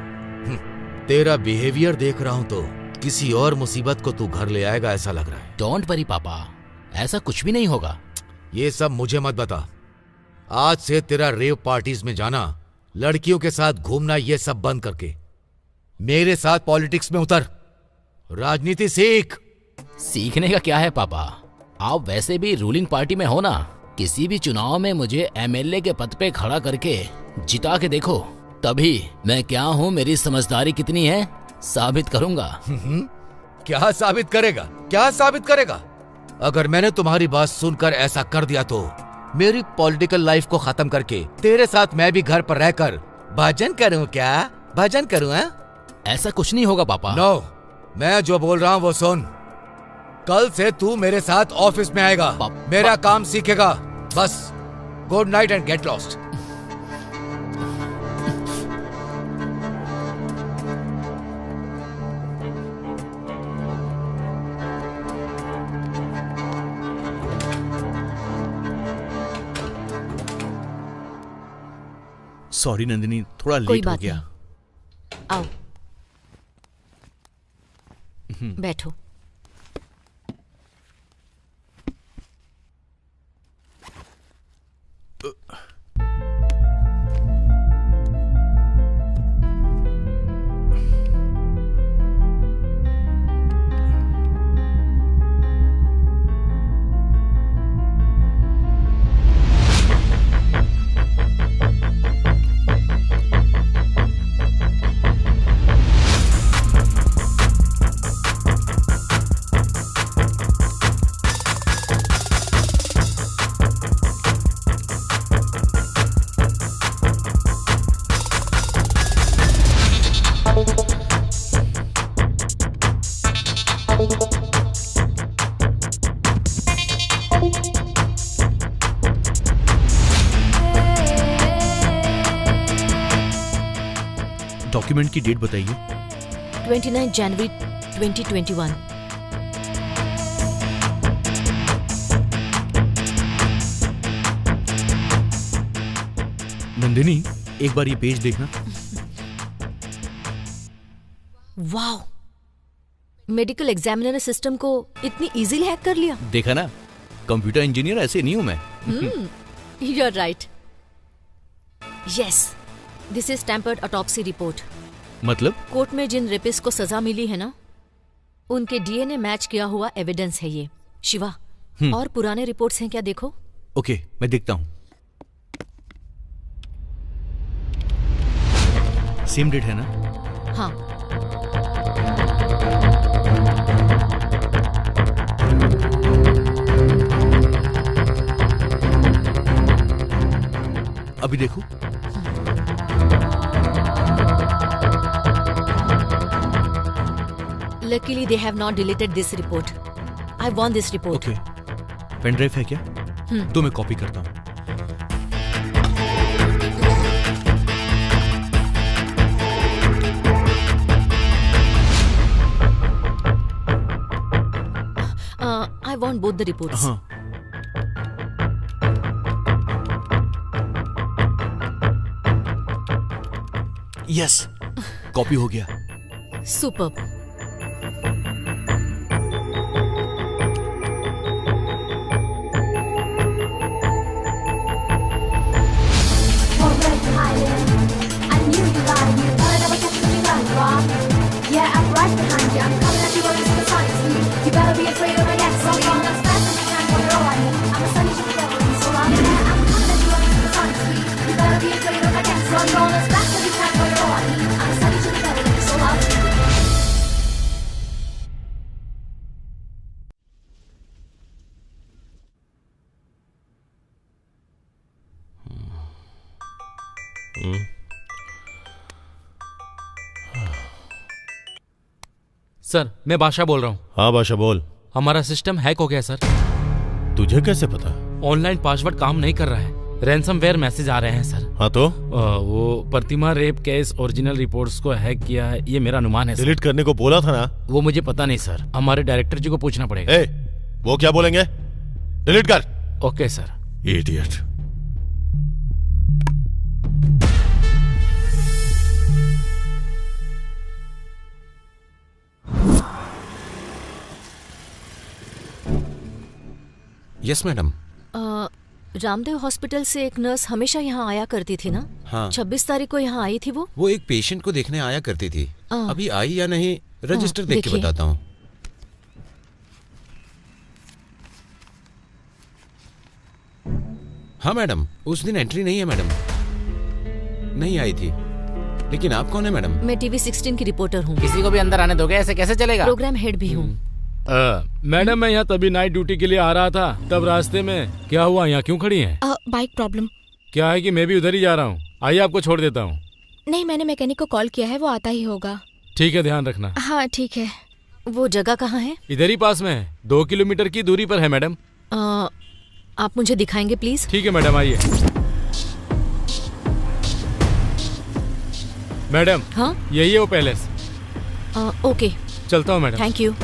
तेरा बिहेवियर देख रहा हूं तो किसी और मुसीबत को तू घर ले आएगा ऐसा लग रहा है। डोंट वरी पापा, ऐसा कुछ भी नहीं होगा। ये सब मुझे मत बता। आज से तेरा रेव पार्टीज में जाना, लड़कियों के साथ घूमना, ये सब बंद करके मेरे साथ पॉलिटिक्स में उतर, राजनीति सीख। सीखने का क्या है पापा? आप वैसे भी रूलिंग पार्टी में हो ना। किसी भी चुनाव में मुझे एमएलए के पद पे खड़ा करके जिता के देखो, तभी मैं क्या हूँ, मेरी समझदारी कितनी है, साबित करूंगा। क्या साबित करेगा? क्या साबित करेगा? अगर मैंने तुम्हारी बात सुनकर ऐसा कर दिया तो मेरी पॉलिटिकल लाइफ को खत्म करके तेरे साथ मैं भी घर पर रहकर भजन करूं। क्या भजन करूं? ऐसा कुछ नहीं होगा पापा। नो, मैं जो बोल रहा हूं वो सुन। कल से तू मेरे साथ ऑफिस में आएगा, मेरा काम सीखेगा। बस good night and get lost. Sorry Nandini, थोड़ा कोई लेट हो बात गया। आओ बैठो। डॉक्यूमेंट की डेट बताइए। 29 जनवरी 2021। नंदिनी, एक बार ये पेज देखना। वाओ, मेडिकल एग्जामिनर सिस्टम को इतनी इजीली हैक कर लिया। देखा ना, कंप्यूटर इंजीनियर ऐसे नहीं हूं मैं। You are right. Yes, this is tampered autopsy report. मतलब? कोर्ट में जिन रेपिस्ट को सजा मिली है ना, उनके डीएनए मैच किया हुआ एविडेंस है ये। शिवा, और पुराने रिपोर्ट्स हैं क्या, देखो। ओके, मैं देखता हूँ। सेम डेट है ना? हाँ। अभी देखो। Luckily they have not deleted this report. I want this report. Okay, pen drive है क्या? तो मैं कॉपी करता हूँ। I want both the reports. हाँ। यस, कॉपी हो गया। Superb. Yeah, I'm right behind you. I'm coming at you on this sonic speed. You better be afraid of my next song. I'm as fast as you can for your own. I'm a sunny ship devil, so I'm coming at you on this sonic speed. You better be afraid of my next song. I'm as fast as you can for your own. I'm a sunny ship devil, so I'm sir, मैं बादशाह बोल रहा हूँ। हाँ बादशाह बोल। हमारा system hack हो गया सर। तुझे कैसे पता? ऑनलाइन पासवर्ड काम नहीं कर रहा है। रैंसमवेयर मैसेज आ रहे हैं सर। हाँ तो? वो प्रतिमा रेप केस ओरिजिनल रिपोर्ट्स को हैक किया है, ये मेरा अनुमान है सर। डिलीट करने को बोला था ना? वो मुझे पता नहीं सर, हमारे डायरेक्टर जी को पूछना पड़ेगा। वो क्या बोलेंगे? डिलीट कर। Okay sir. Idiot. Yes madam. Ramdev hospital से एक नर्स हमेशा यहाँ आया करती थी ना? हाँ। 26 तारीख को यहाँ आई थी वो एक पेशेंट को देखने आया करती थी। अभी आई या नहीं, रजिस्टर देख के बताता हूँ। हाँ मैडम, उस दिन एंट्री नहीं है मैडम, नहीं आई थी। लेकिन आप कौन है मैडम? मैं टीवी 16 की रिपोर्टर हूँ। किसी को भी अंदर आने दोगे? ऐसे कैसे चलेगा? प्रोग्राम हेड भी हूँ। मैडम, मैं यहाँ तभी नाइट ड्यूटी के लिए आ रहा था, तब रास्ते में क्या हुआ? यहाँ क्यों खड़ी हैं? Bike problem. क्या है कि मैं भी उधर ही जा रहा हूँ। आइए आपको छोड़ देता हूँ। नहीं, मैंने मैकेनिक को कॉल किया है, वो आता ही होगा। ठीक है, ध्यान रखना। हाँ ठीक है। वो जगह कहाँ है? इधर ही पास में है, 2 किलोमीटर की दूरी पर है मैडम। आप मुझे दिखाएंगे प्लीज? ठीक है मैडम, आइए। मैडम, हाँ, यही है वो पैलेस। ओके, चलता हूँ मैडम। Thank you.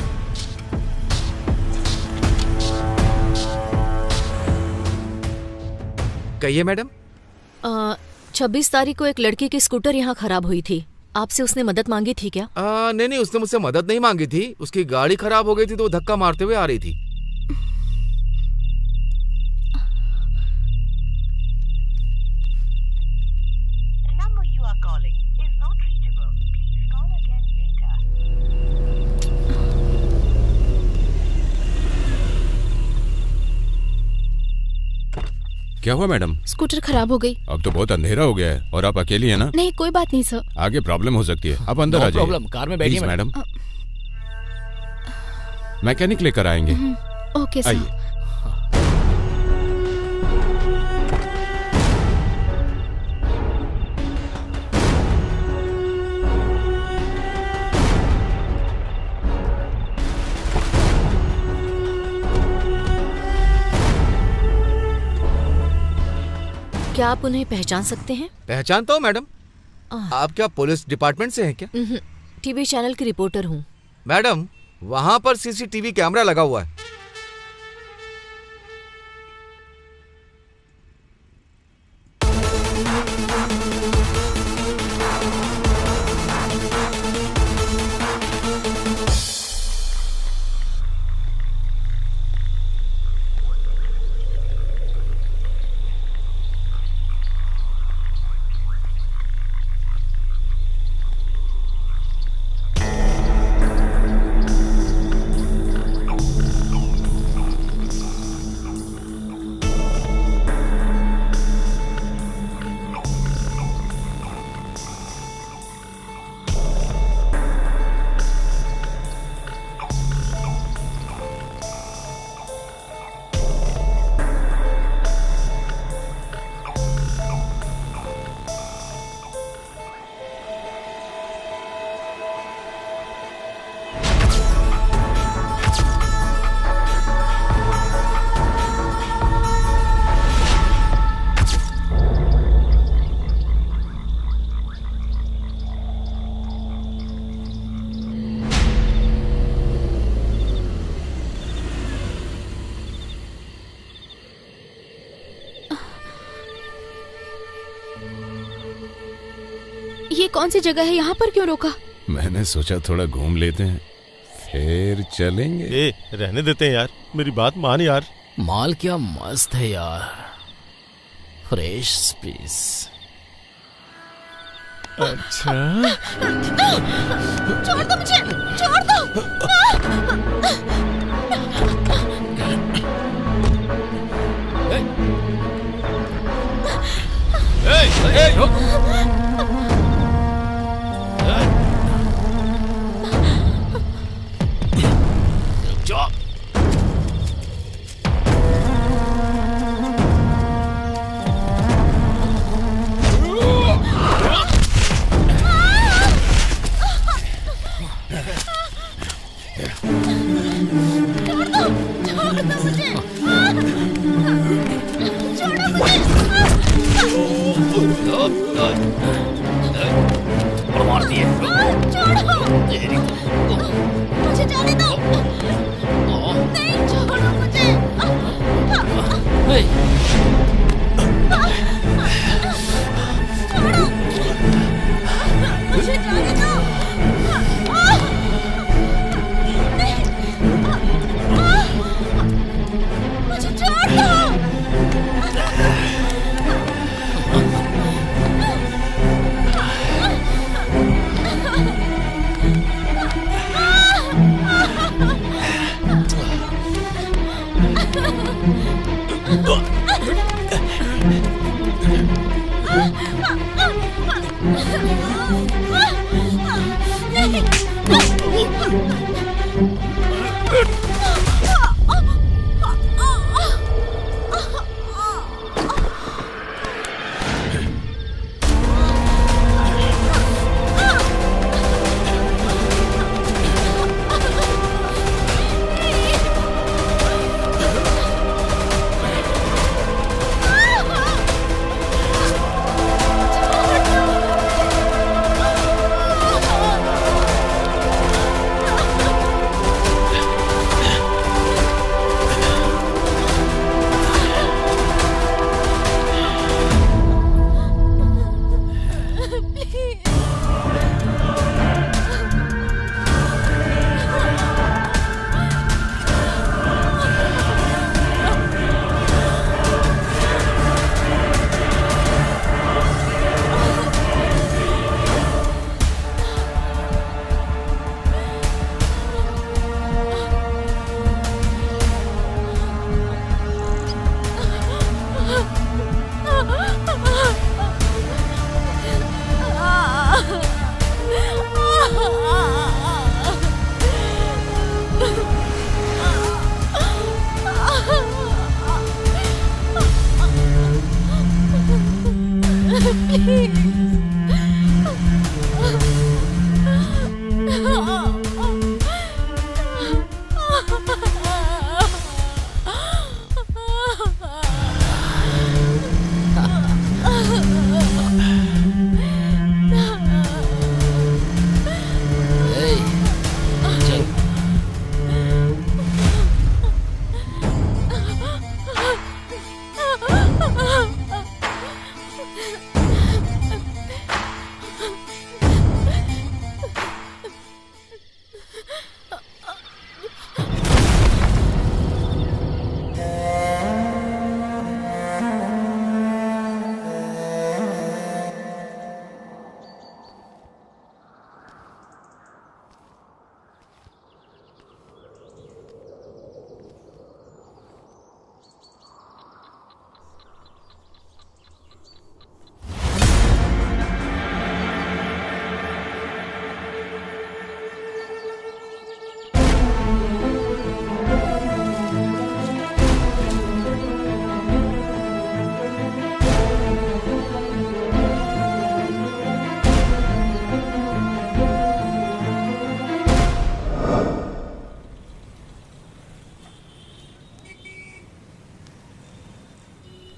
कहिए मैडम। 26 तारीख को एक लड़की की स्कूटर यहाँ खराब हुई थी, आपसे उसने मदद मांगी थी क्या? नहीं, उसने मुझसे मदद नहीं मांगी थी। उसकी गाड़ी खराब हो गई थी तो वो धक्का मारते हुए आ रही थी। क्या हुआ मैडम? स्कूटर खराब हो गई। अब तो बहुत अंधेरा हो गया है और आप अकेली है ना? नहीं, कोई बात नहीं सर। आगे प्रॉब्लम हो सकती है, आप अंदर आ जाइए। प्रॉब्लम, कार में बैठिए मैडम। मैकेनिक लेकर आएंगे। Okay sir. आइए। क्या आप उन्हें पहचान सकते हैं? पहचानता हूँ मैडम। आप क्या पुलिस डिपार्टमेंट से हैं क्या? टीवी चैनल की रिपोर्टर हूँ। मैडम, वहाँ पर सीसीटीवी कैमरा लगा हुआ है। ये कौन सी जगह है? यहाँ पर क्यों रोका? मैंने सोचा थोड़ा घूम लेते हैं, फिर चलेंगे। ए, रहने देते हैं यार, मेरी बात मान यार। माल क्या मस्त है यार, फ्रेश पीस। अच्छा, छोड़ दो मुझे, छोड़ दो। मुझे जाने दो। नहीं, छोड़ो मुझे। छोड़ो, मुझे जाने दो। मुझे छोड़ दो।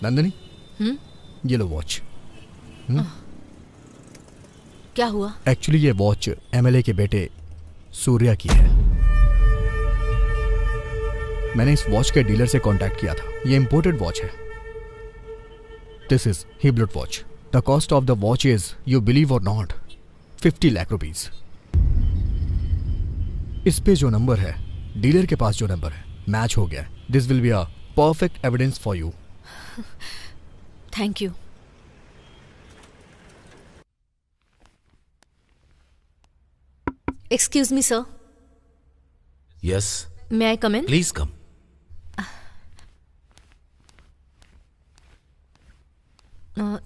नंदिनी, ये लो वॉच। क्या हुआ? एक्चुअली ये वॉच एमएलए के बेटे सूर्या की है। मैंने इस वॉच के डीलर से कांटेक्ट किया था। ये इंपोर्टेड वॉच है। This is Hublot watch, the cost of the watch is, you believe or not, 50 lakh rupees. इस पे जो नंबर है, डीलर के पास जो नंबर है, मैच हो गया। This will be a perfect evidence for you. Thank you. Excuse me sir. Yes, may I come in? Please come.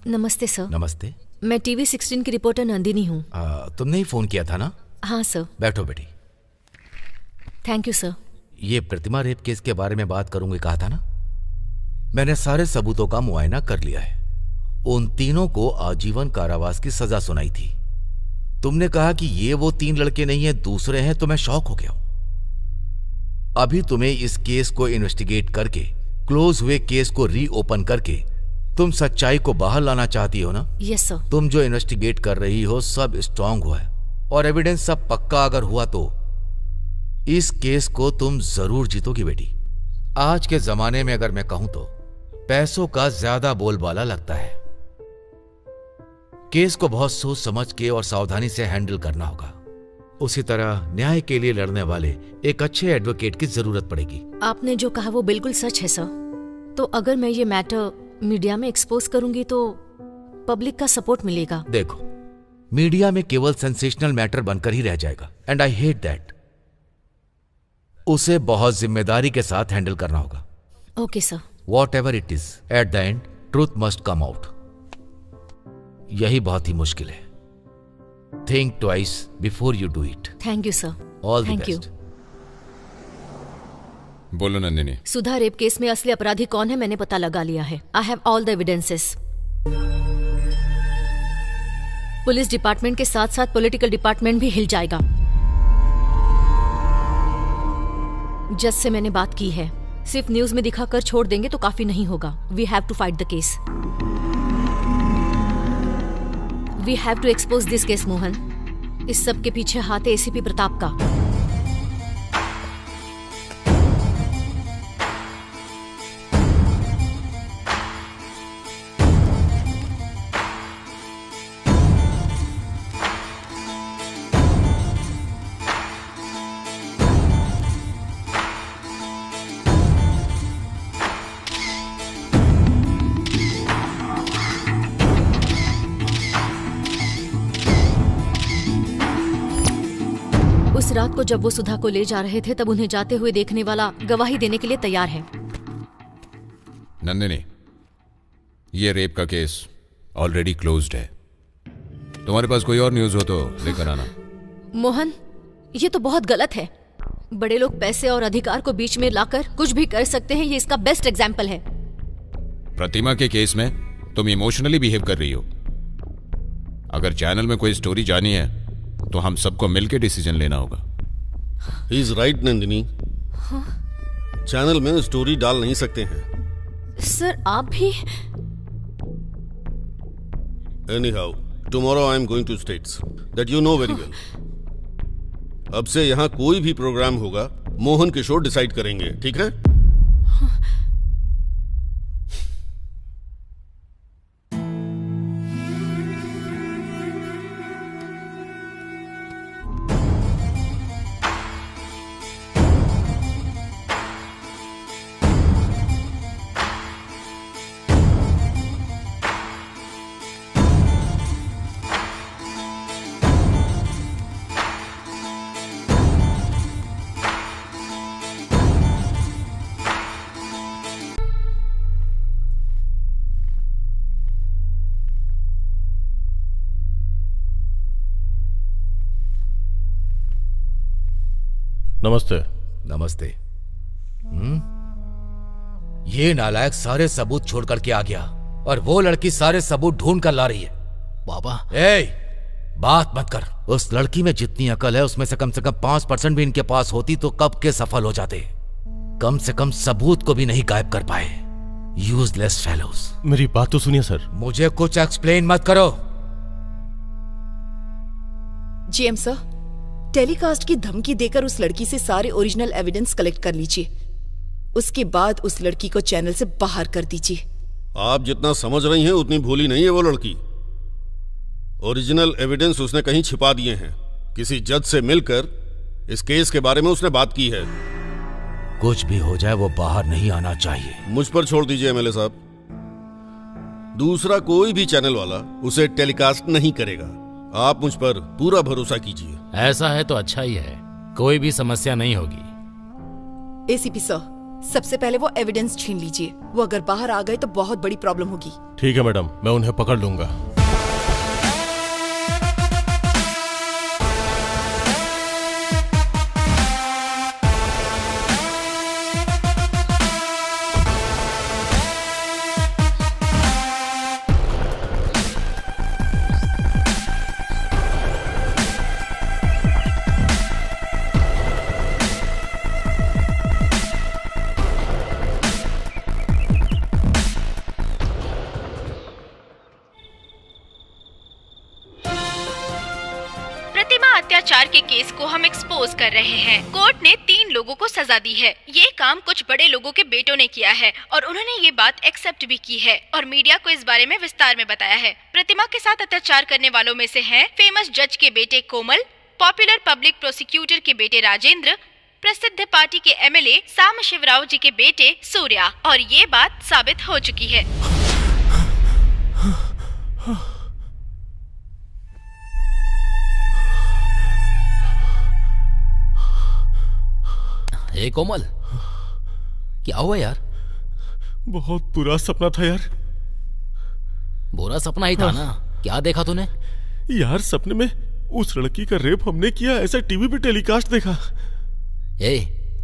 नमस्ते सर। नमस्ते। मैं टीवी 16 की रिपोर्टर नंदिनी हूँ। तुमने ही फोन किया था ना? हाँ सर। बैठो बेटी। Thank you sir. ये प्रतिमा रेप केस के बारे में बात करूंगी कहा था ना? मैंने सारे सबूतों का मुआयना कर लिया है। उन तीनों को आजीवन कारावास की सजा सुनाई थी। तुमने कहा कि ये वो 3 लड़के नहीं है, दूसरे हैं, तो मैं शॉक हो गया हूं। अभी तुम्हें इस केस को इन्वेस्टिगेट करके, क्लोज हुए केस को रीओपन करके तुम सच्चाई को बाहर लाना चाहती हो ना? Yes sir. तुम जो इन्वेस्टिगेट कर रही हो सब स्ट्रांग हुआ है और एविडेंस सब पक्का अगर हुआ तो इस केस को तुम जरूर जीतोगी बेटी। आज के जमाने में अगर मैं कहूं तो पैसों का ज्यादा बोलबाला लगता है। केस को बहुत सोच समझ के और सावधानी से हैंडल करना होगा। उसी तरह न्याय के लिए लड़ने वाले एक अच्छे एडवोकेट की जरूरत पड़ेगी। आपने जो कहा वो बिल्कुल सच है सर। तो अगर मैं ये मैटर मीडिया में एक्सपोज करूंगी तो पब्लिक का सपोर्ट मिलेगा। देखो, मीडिया में केवल सेंसेशनल मैटर बनकर ही रह जाएगा एंड आई हेट दैट। उसे बहुत जिम्मेदारी के साथ हैंडल करना होगा। Okay sir. What ever it is, at the end truth must come out. यही बहुत ही मुश्किल है। Think twice before you do it. Thank you sir. All the thank you. Best. बोलो नंदिनी। सुधा रेप केस में असली अपराधी कौन है मैंने पता लगा लिया है। I have all the evidences. Police department के साथ साथ पॉलिटिकल डिपार्टमेंट भी हिल जाएगा। जज से मैंने बात की है। सिर्फ न्यूज में दिखाकर छोड़ देंगे तो काफी नहीं होगा। We have to fight the case. We have to expose this case Mohan. इस सब के पीछे हाथ है एसीपी प्रताप का। उस रात को जब वो सुधा को ले जा रहे थे तब उन्हें जाते हुए देखने वाला गवाही देने के लिए तैयार है। नंदिनी, ये रेप का केस ऑलरेडी क्लोज्ड है। तुम्हारे पास कोई और न्यूज हो तो लेकर आना। मोहन, ये तो बहुत गलत है। बड़े लोग पैसे और अधिकार को बीच में लाकर कुछ भी कर सकते हैं। ये इसका बेस्ट एग्जाम्पल है। प्रतिमा के केस में तुम इमोशनली बिहेव कर रही हो। अगर चैनल में कोई स्टोरी जानी है तो हम सबको मिलकर डिसीजन लेना होगा। He is right Nandini. Channel में स्टोरी डाल नहीं सकते हैं। सर आप भी। Anyhow, tomorrow I am going to States, that you know very well. अब से यहां कोई भी प्रोग्राम होगा, मोहन किशोर डिसाइड करेंगे, ठीक है? नमस्ते। नमस्ते। ये नालायक सारे सबूत छोड़ करके आ गया और वो लड़की सारे सबूत ढूंढ कर ला रही है। बाबा, बात मत कर। उस लड़की में जितनी अकल है उसमें से कम 5% भी इनके पास होती तो कब के सफल हो जाते। कम से कम सबूत को भी नहीं गायब कर पाए। Useless fellows. मेरी बात तो सुनिए सर। मुझे कुछ एक्सप्लेन मत करो। जीएम सर, टेलीकास्ट की धमकी देकर उस लड़की से सारे ओरिजिनल एविडेंस कलेक्ट कर लीजिए। उसके बाद उस लड़की को चैनल से बाहर कर दीजिए। आप जितना समझ रही हैं उतनी भोली नहीं है वो लड़की। ओरिजिनल एविडेंस उसने कहीं छिपा दिए हैं। किसी जज से मिलकर इस केस के बारे में उसने बात की है। कुछ भी हो जाए वो बाहर नहीं आना चाहिए। मुझ पर छोड़ दीजिए एमएलए साहब, दूसरा कोई भी चैनल वाला उसे टेलीकास्ट नहीं करेगा। आप मुझ पर पूरा भरोसा कीजिए। ऐसा है तो अच्छा ही है, कोई भी समस्या नहीं होगी। एसीपी सर, सबसे पहले वो एविडेंस छीन लीजिए। वो अगर बाहर आ गए तो बहुत बड़ी प्रॉब्लम होगी। ठीक है मैडम, मैं उन्हें पकड़ लूंगा। अत्याचार के केस को हम एक्सपोज कर रहे हैं। कोर्ट ने 3 लोगों को सजा दी है। ये काम कुछ बड़े लोगों के बेटों ने किया है और उन्होंने ये बात एक्सेप्ट भी की है और मीडिया को इस बारे में विस्तार में बताया है। प्रतिमा के साथ अत्याचार करने वालों में से हैं फेमस जज के बेटे कोमल, पॉपुलर पब्लिक प्रोसिक्यूटर के बेटे राजेंद्र, प्रसिद्ध पार्टी के एमएलए साम शिवराव जी के बेटे सूर्या, और ये बात साबित हो चुकी है। हे कोमल, क्या हुआ यार? बहुत बुरा सपना था यार। बुरा सपना ही था ना? क्या देखा तूने? यार सपने में उस लड़की का रेप हमने किया ऐसा टीवी पे टेलीकास्ट देखा।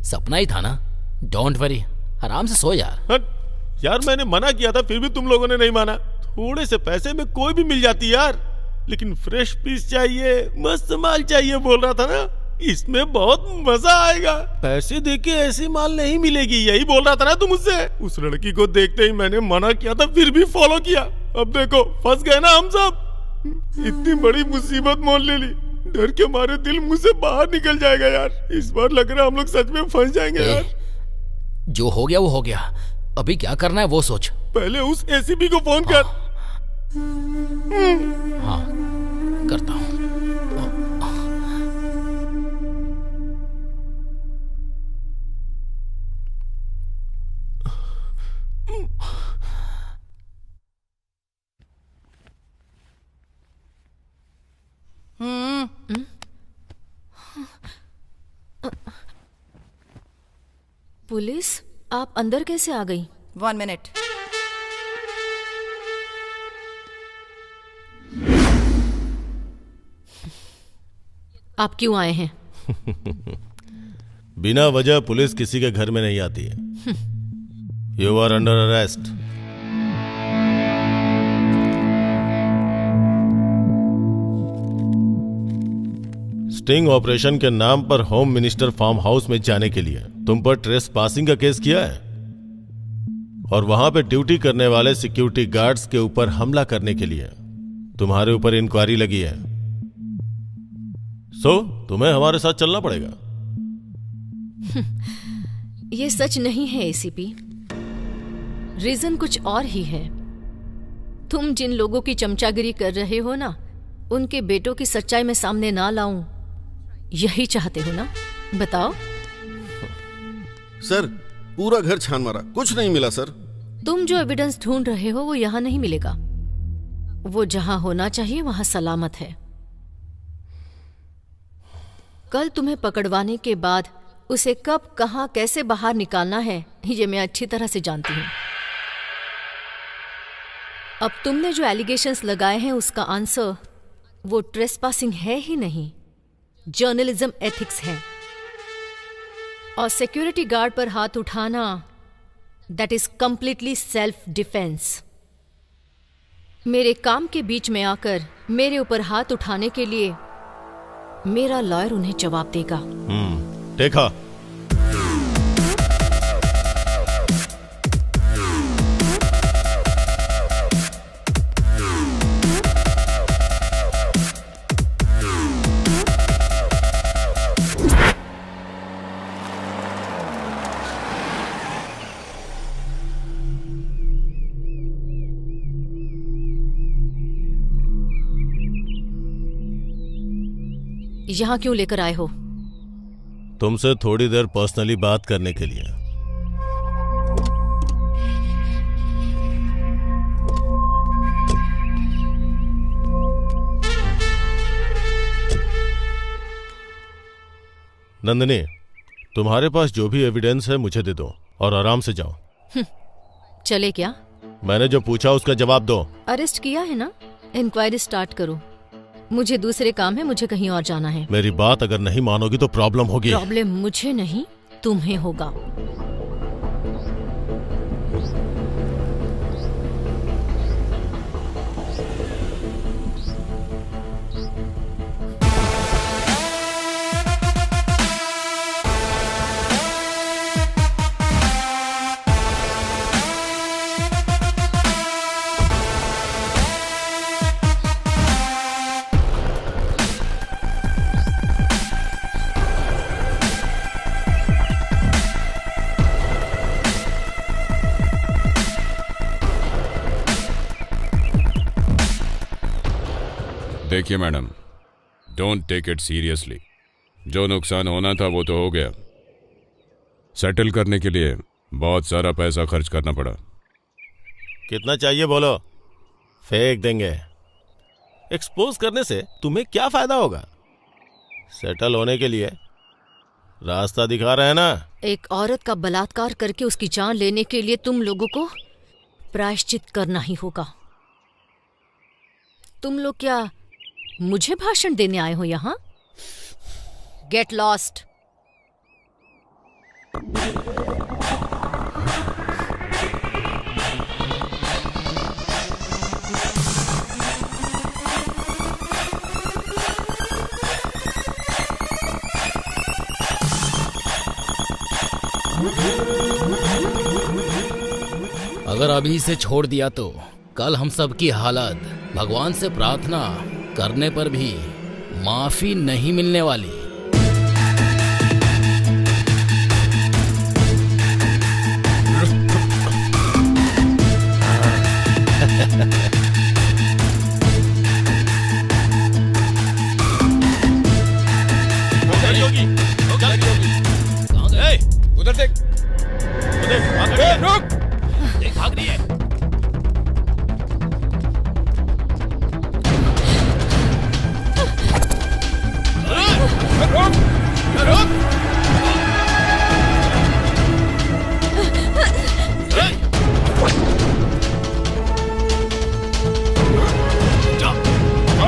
सपना ही था ना? डोंट वरी, आराम से सो यार। यार मैंने मना किया था फिर भी तुम लोगों ने नहीं माना। थोड़े से पैसे में कोई भी मिल जाती यार, लेकिन फ्रेश पीस चाहिए, मस्त माल चाहिए बोल रहा था ना। इसमें बहुत मजा आएगा। पैसे देके ऐसी माल नहीं मिलेगी, यही बोल रहा था ना तुम मुझसे। उस लड़की को देखते ही मैंने मना किया था, फिर भी फॉलो किया। अब देखो फंस गए ना हम सब। इतनी बड़ी मुसीबत मोल ले ली, डर के मारे दिल मुंह से बाहर निकल जाएगा यार। इस बार लग रहा है हम लोग सच में फंस जाएंगे यार। जो हो गया वो हो गया, अभी क्या करना है वो सोच। पहले उस एसीपी को फोन कर। हाँ करता हूँ। पुलिस, आप अंदर कैसे आ गई? 1 मिनट। आप क्यों आए हैं? बिना वजह पुलिस किसी के घर में नहीं आती है। You are under arrest. Sting operation के नाम पर होम मिनिस्टर फार्म हाउस में जाने के लिए तुम पर ट्रेस पासिंग का केस किया है और वहां पे ड्यूटी करने वाले सिक्योरिटी गार्ड्स के ऊपर हमला करने के लिए तुम्हारे ऊपर इंक्वायरी लगी है। सो तुम्हें हमारे साथ चलना पड़ेगा। ये सच नहीं है एसीपी, रीजन कुछ और ही है। तुम जिन लोगों की चमचागिरी कर रहे हो ना, उनके बेटों की सच्चाई में सामने ना लाऊं, यही चाहते हो ना? बताओ। सर पूरा घर छान मारा, कुछ नहीं मिला सर। तुम जो एविडेंस ढूंढ रहे हो वो यहाँ नहीं मिलेगा। वो जहां होना चाहिए वहां सलामत है। कल तुम्हें पकड़वाने के बाद उसे कब, कहां, कैसे बाहर निकालना है ये मैं अच्छी तरह से जानती हूँ। अब तुमने जो एलिगेशंस लगाए हैं उसका आंसर वो ट्रेसपासिंग है ही नहीं, जर्नलिज्म एथिक्स है। और सिक्योरिटी गार्ड पर हाथ उठाना, that is completely self defence. मेरे काम के बीच में आकर मेरे ऊपर हाथ उठाने के लिए मेरा लॉयर उन्हें जवाब देगा। देखा। यहाँ क्यों लेकर आए हो? तुमसे थोड़ी देर पर्सनली बात करने के लिए। नंदिनी, तुम्हारे पास जो भी एविडेंस है मुझे दे दो और आराम से जाओ। चले क्या? मैंने जो पूछा उसका जवाब दो। अरेस्ट किया है ना, इंक्वायरी स्टार्ट करो। मुझे दूसरे काम है, मुझे कहीं और जाना है। मेरी बात अगर नहीं मानोगी तो प्रॉब्लम होगी। प्रॉब्लम मुझे नहीं, तुम्हें होगा। देखिए madam, don't take it seriously. जो नुकसान होना था वो तो हो गया। सेटल करने के लिए बहुत सारा पैसा खर्च करना पड़ा। कितना चाहिए बोलो, फेंक देंगे। एक्सपोज करने से तुम्हें क्या फायदा होगा? सेटल होने के लिए रास्ता दिखा रहे हैं ना। एक औरत का बलात्कार करके उसकी जान लेने के लिए तुम लोगों को प्रायश्चित करना ही होगा। तुम लोग क्या मुझे भाषण देने आए हो यहाँ? Get lost. अगर अभी इसे छोड़ दिया तो कल हम सब की हालत भगवान से प्रार्थना करने पर भी माफी नहीं मिलने वाली। उधर देख, रुक, देख भाग रही है।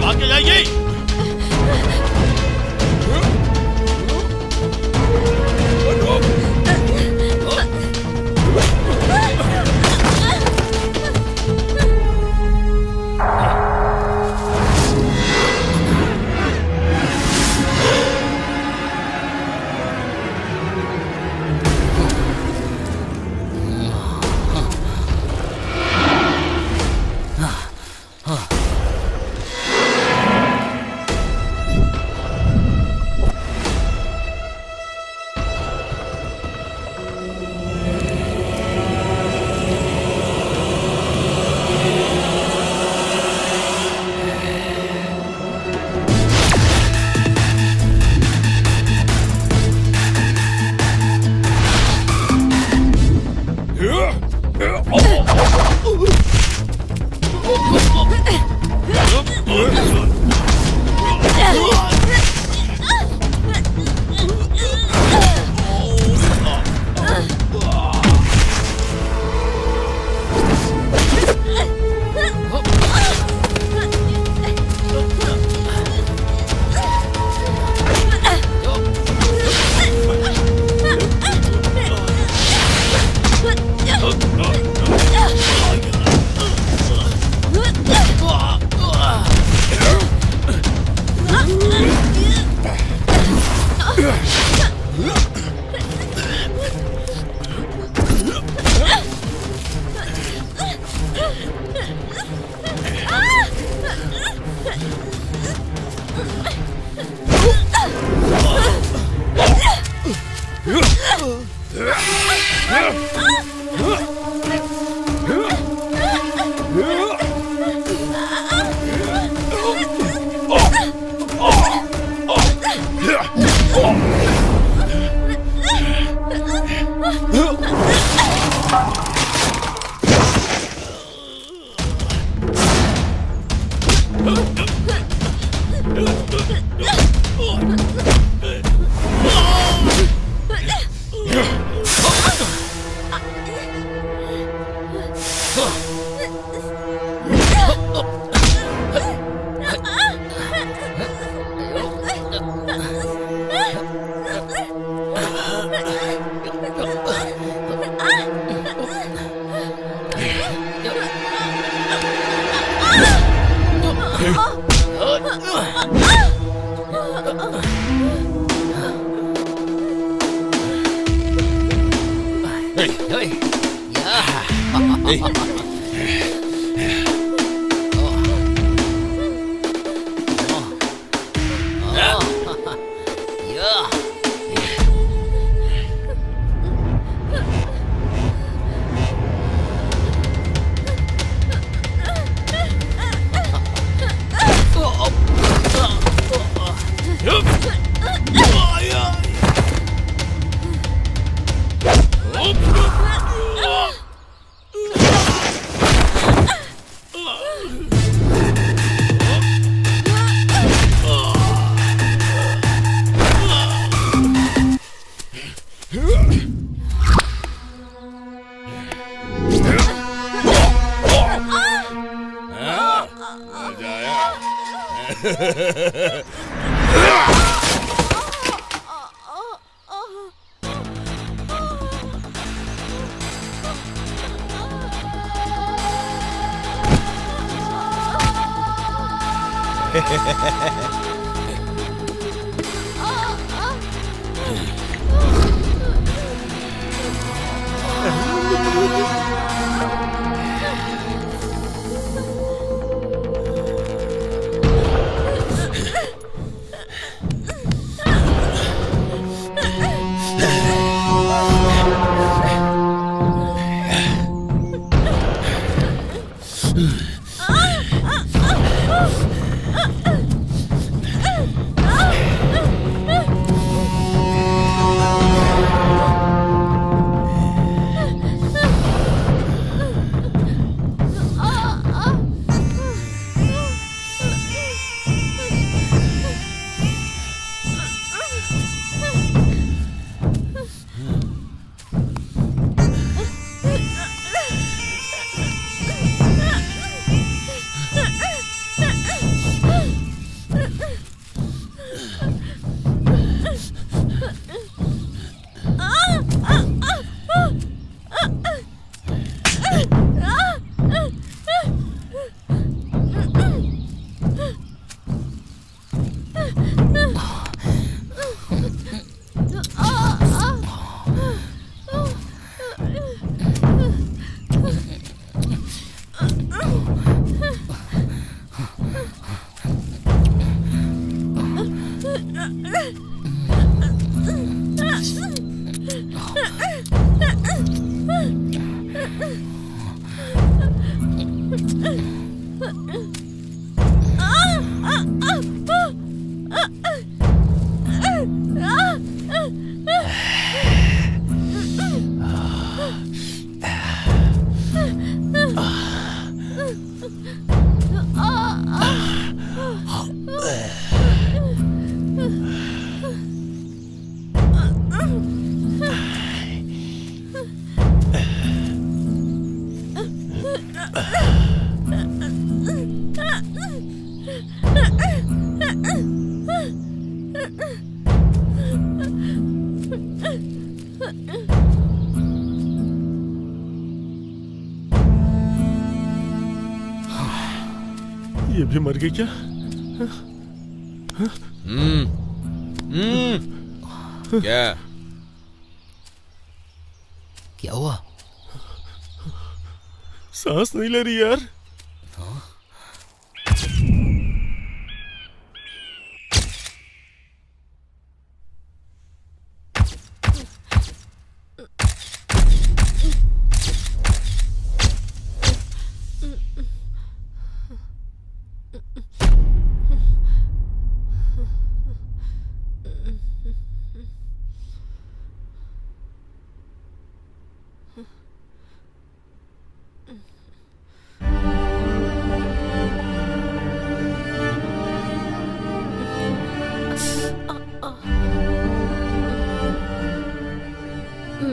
आगे जाइए। ये भी मर गई क्या? क्या क्या हुआ? सांस नहीं ले रही यार।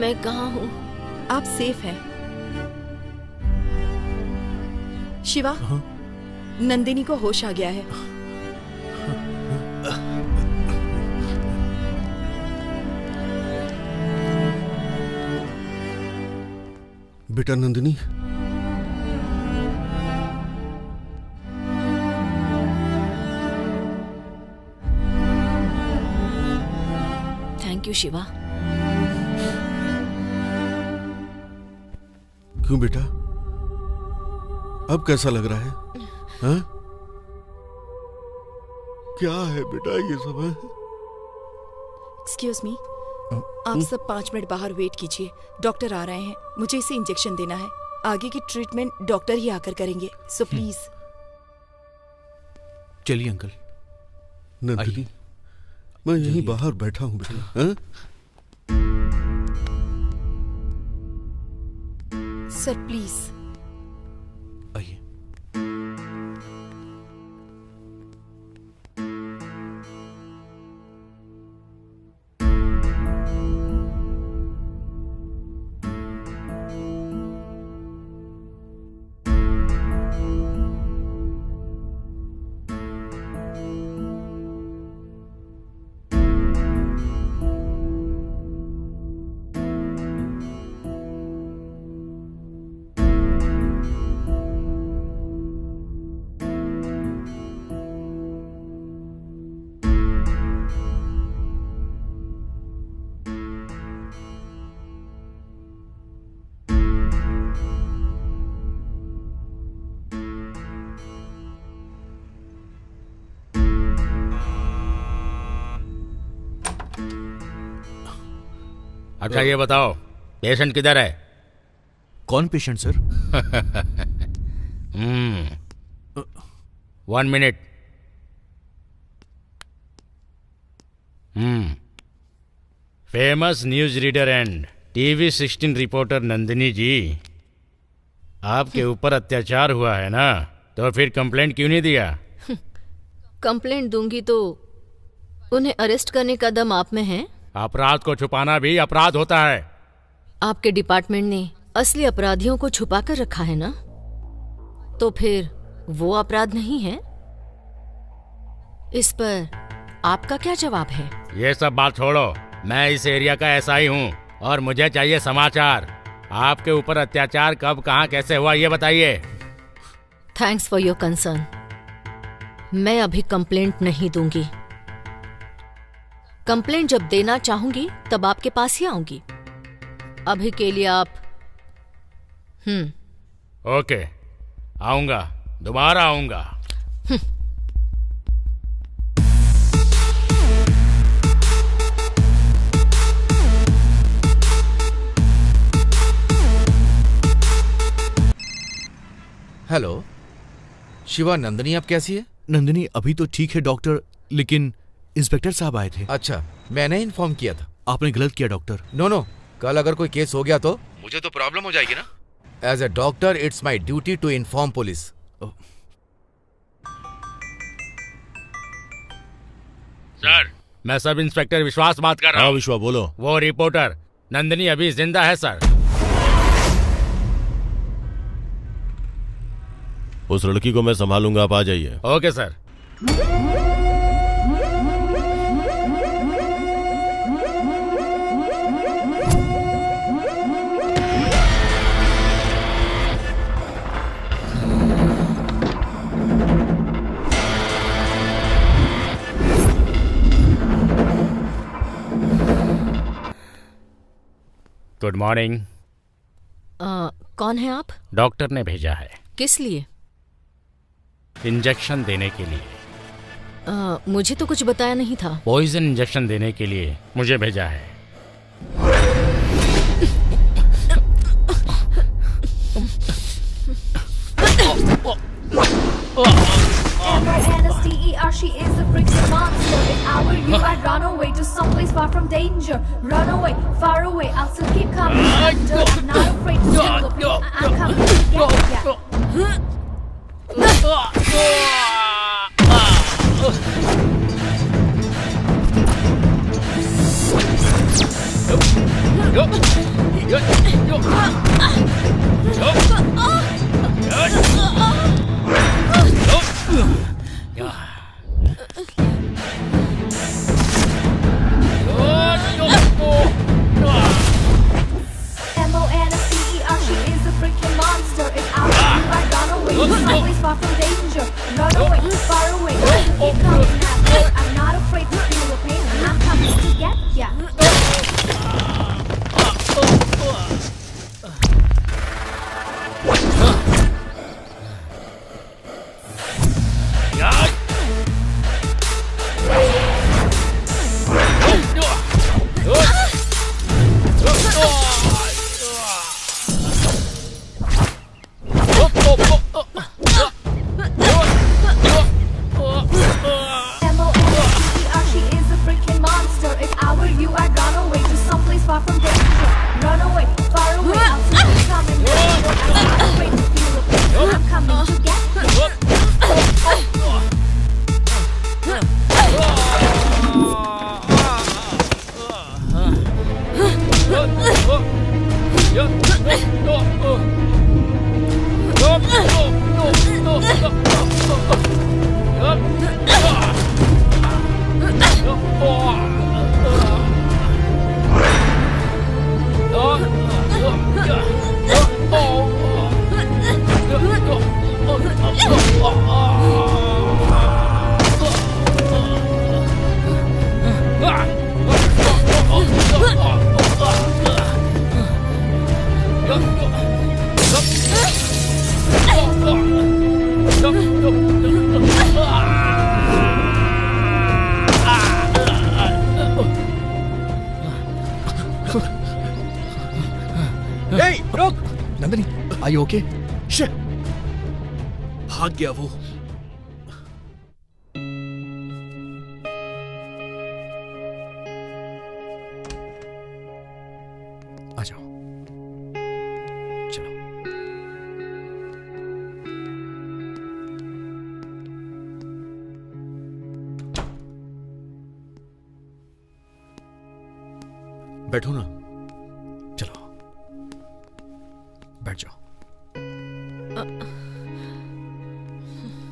मैं कहाँ हूँ? आप सेफ हैं। शिवा, नंदिनी को होश आ गया है। बेटा नंदिनी, थैंक यू शिवा। क्यों बेटा, अब कैसा लग रहा है? हाँ? क्या है बेटा ये सब है? एक्सक्यूज मी, आप सब 5 मिनट बाहर वेट कीजिए, डॉक्टर आ रहे हैं। मुझे इसे इंजेक्शन देना है। आगे की ट्रीटमेंट डॉक्टर ही आकर करेंगे, सो प्लीज। चलिए अंकल। नंदिनी, मैं यहीं बाहर बैठा हूँ बेटा। हाँ? Sir please. आइए। अच्छा ये बताओ, पेशेंट किधर है? कौन patient sir? 1 minute. Famous news reader and TV 16 reporter Nandini ji, आपके ऊपर अत्याचार हुआ है ना, तो फिर कंप्लेंट क्यों नहीं दिया? कंप्लेंट दूंगी तो उन्हें अरेस्ट करने का दम आप में है? अपराध को छुपाना भी अपराध होता है। आपके डिपार्टमेंट ने असली अपराधियों को छुपा कर रखा है ना, तो फिर वो अपराध नहीं है? इस पर आपका क्या जवाब है? ये सब बात छोड़ो, मैं इस एरिया का ऐसा ही हूँ और मुझे चाहिए समाचार। आपके ऊपर अत्याचार कब, कहाँ, कैसे हुआ, ये बताइए। Thanks for your concern. मैं अभी कंप्लेंट नहीं दूंगी। कंप्लेंट जब देना चाहूंगी तब आपके पास ही आऊंगी। अभी के लिए आप ओके, आऊंगा, दोबारा आऊंगा। हेलो शिवा, नंदिनी अब कैसी है? नंदिनी अभी तो ठीक है डॉक्टर, लेकिन इंस्पेक्टर साहब आए थे। अच्छा, मैंने इन्फॉर्म किया था। आपने गलत किया डॉक्टर। नो, कल अगर कोई केस हो गया तो मुझे तो प्रॉब्लम हो जाएगी ना। As a doctor it's my duty to inform police. Sir, मैं सब इंस्पेक्टर विश्वास बात कर रहा हूँ। विश्वा बोलो। वो रिपोर्टर नंदिनी अभी जिंदा है सर। उस लड़की को मैं संभालूंगा, आप आ जाइए। Okay sir. Good morning. कौन है आप? डॉक्टर ने भेजा है। किस लिए? इंजेक्शन देने के लिए। मुझे तो कुछ बताया नहीं था। पॉइजन इंजेक्शन देने के लिए मुझे भेजा है। M-O-N-S-T-E-R, she is a freaking monster. If I were you, I'd run away to someplace far from danger. Run away, far away, I'll still keep coming after. I'm not afraid to still go. I'm coming to get ya. M-O-N-S-T-E-R, she is a freaking monster. If I were you, I'd run away. Always far from danger. Run away, far away. Keep coming after. I'm not afraid to feel the pain. I'm coming to get ya. M-O-N-S-T-E-R, she is a freaking monster. If I were you, I'd run away to someplace far from danger. Run away, far away. I'll see you coming. I'm not afraid to feel the pain. I'm coming to get ya. Hey, रुक! Nandini, are you okay? Shit! भाग गया वो। आ जाओ। चलो। बैठो ना। चलो। बैठ जाओ।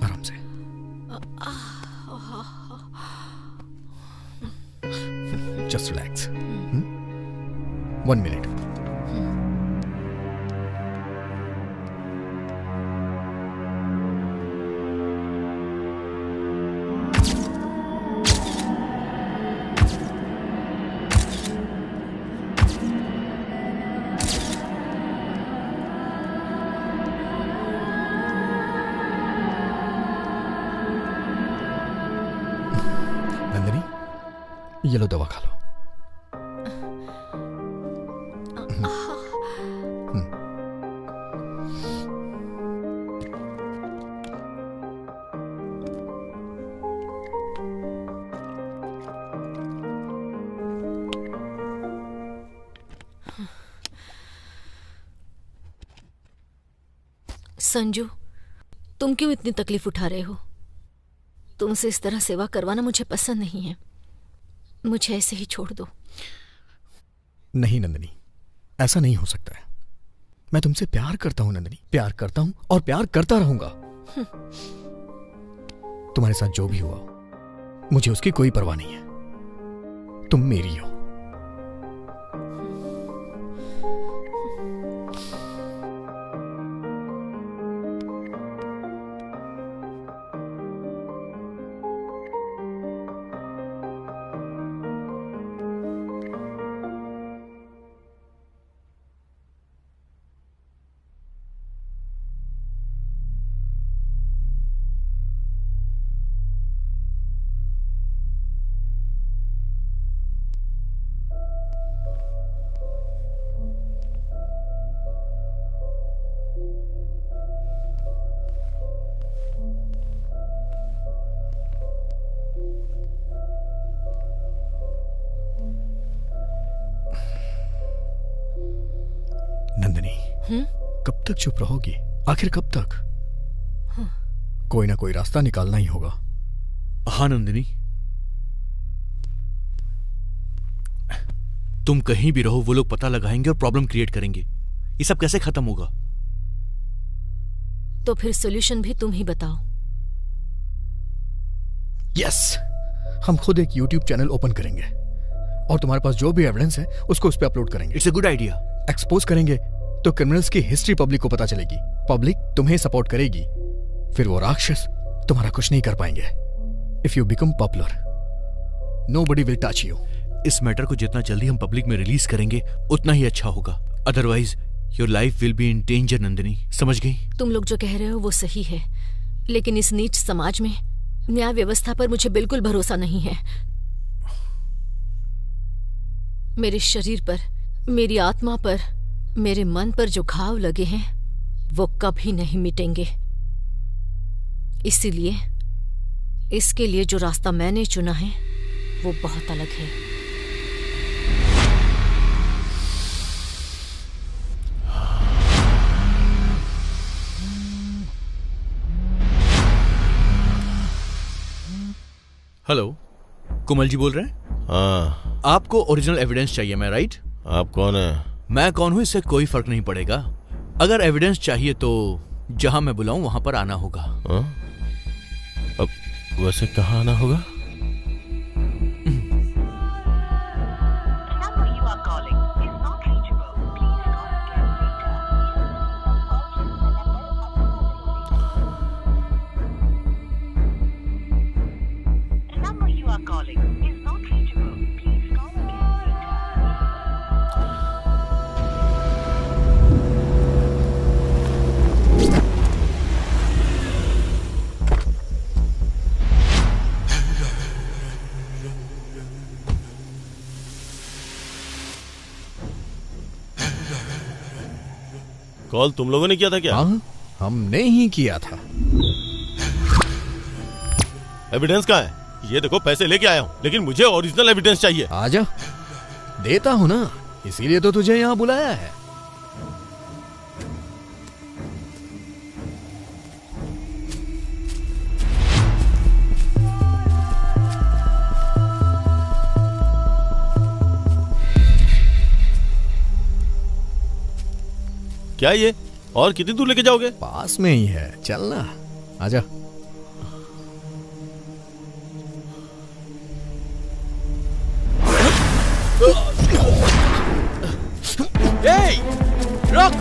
आराम से। Just relax. 1 minute. नंदिनी, ये लो दवा खा लो। संजू, तुम क्यों इतनी तकलीफ उठा रहे हो? तुमसे इस तरह सेवा करवाना मुझे पसंद नहीं है। मुझे ऐसे ही छोड़ दो। नहीं नंदिनी, ऐसा नहीं हो सकता है। मैं तुमसे प्यार करता हूं नंदिनी, प्यार करता हूं और प्यार करता रहूंगा। तुम्हारे साथ जो भी हुआ, मुझे उसकी कोई परवाह नहीं है। तुम मेरी हो। कब तक चुप रहोगी? आखिर कब तक? कोई ना कोई रास्ता निकालना ही होगा। हाँ नंदिनी, तुम कहीं भी रहो वो लोग पता लगाएंगे और प्रॉब्लम क्रिएट करेंगे। ये सब कैसे खत्म होगा? तो फिर सॉल्यूशन भी तुम ही बताओ। यस, हम खुद एक YouTube चैनल ओपन करेंगे और तुम्हारे पास जो भी एविडेंस है उसको उस पर अपलोड करेंगे। It's a good idea. Expose करेंगे तो क्रिमिनल्स की हिस्ट्री पब्लिक को पता चलेगी, पब्लिक तुम्हें सपोर्ट करेगी, फिर वो राक्षस तुम्हारा कुछ नहीं कर पाएंगे। If you become popular nobody will touch you. इस मैटर को जितना जल्दी हम पब्लिक में रिलीज करेंगे उतना ही अच्छा होगा, otherwise your life will be in danger. Nandini, समझ गई? तुम लोग जो कह रहे हो वो सही है, लेकिन इस नीच समाज में न्याय व्यवस्था पर मुझे बिल्कुल भरोसा नहीं है। मेरे शरीर पर, मेरी आत्मा पर, मेरे मन पर जो घाव लगे हैं वो कभी नहीं मिटेंगे। इसीलिए इसके लिए जो रास्ता मैंने चुना है वो बहुत अलग है। हेलो, कुमल जी बोल रहे हैं? हाँ। आपको ओरिजिनल एविडेंस चाहिए, मैं राइट? आप कौन है? मैं कौन हूं इससे कोई फर्क नहीं पड़ेगा। अगर एविडेंस चाहिए तो जहां मैं बुलाऊं वहां पर आना होगा। हाँ? अब वैसे कहाँ आना होगा? कॉल तुम लोगों ने किया था क्या? हाँ, हमने ही किया था। एविडेंस कहाँ है? ये देखो, पैसे लेके आया हूँ, लेकिन मुझे ओरिजिनल एविडेंस चाहिए। आजा, देता हूँ ना, इसीलिए तो तुझे यहाँ बुलाया है। क्या ये? और कितनी दूर लेके जाओगे? पास में ही है, चलना, आजा। Hey! रुक!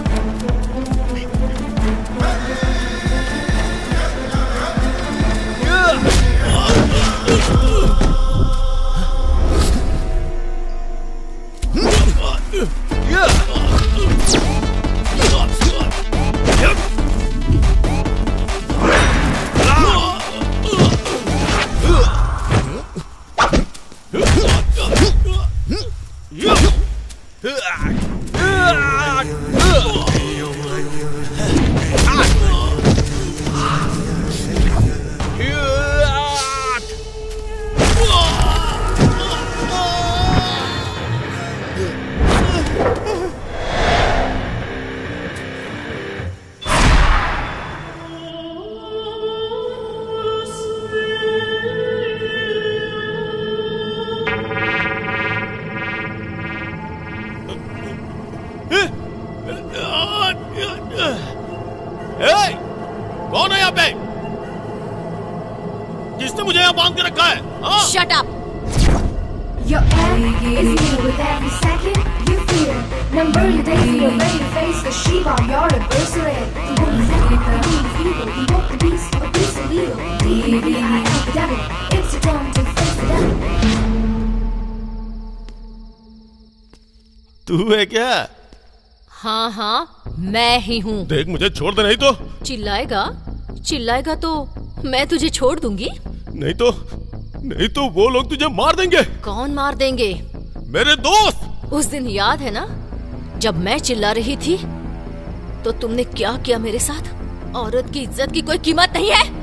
कौन है यहाँ पे? किसने मुझे यहाँ बांध के रखा है? Shut up! Your act is new with every second you fear. Number your days, you're ready to face the Shiva, you're a berserk. You won't exactly believe evil, you won't the beast, a beast illegal. D-E-V-I am the devil, it's your turn to face the devil. तू है क्या? हाँ हाँ, मैं ही हूँ। देख, मुझे छोड़ दे, नहीं तो। चिल्लाएगा तो मैं तुझे छोड़ दूंगी। नहीं तो वो लोग तुझे मार देंगे। कौन मार देंगे? मेरे दोस्त। उस दिन याद है ना, जब मैं चिल्ला रही थी तो तुमने क्या किया मेरे साथ? औरत की इज्जत की कोई कीमत नहीं है।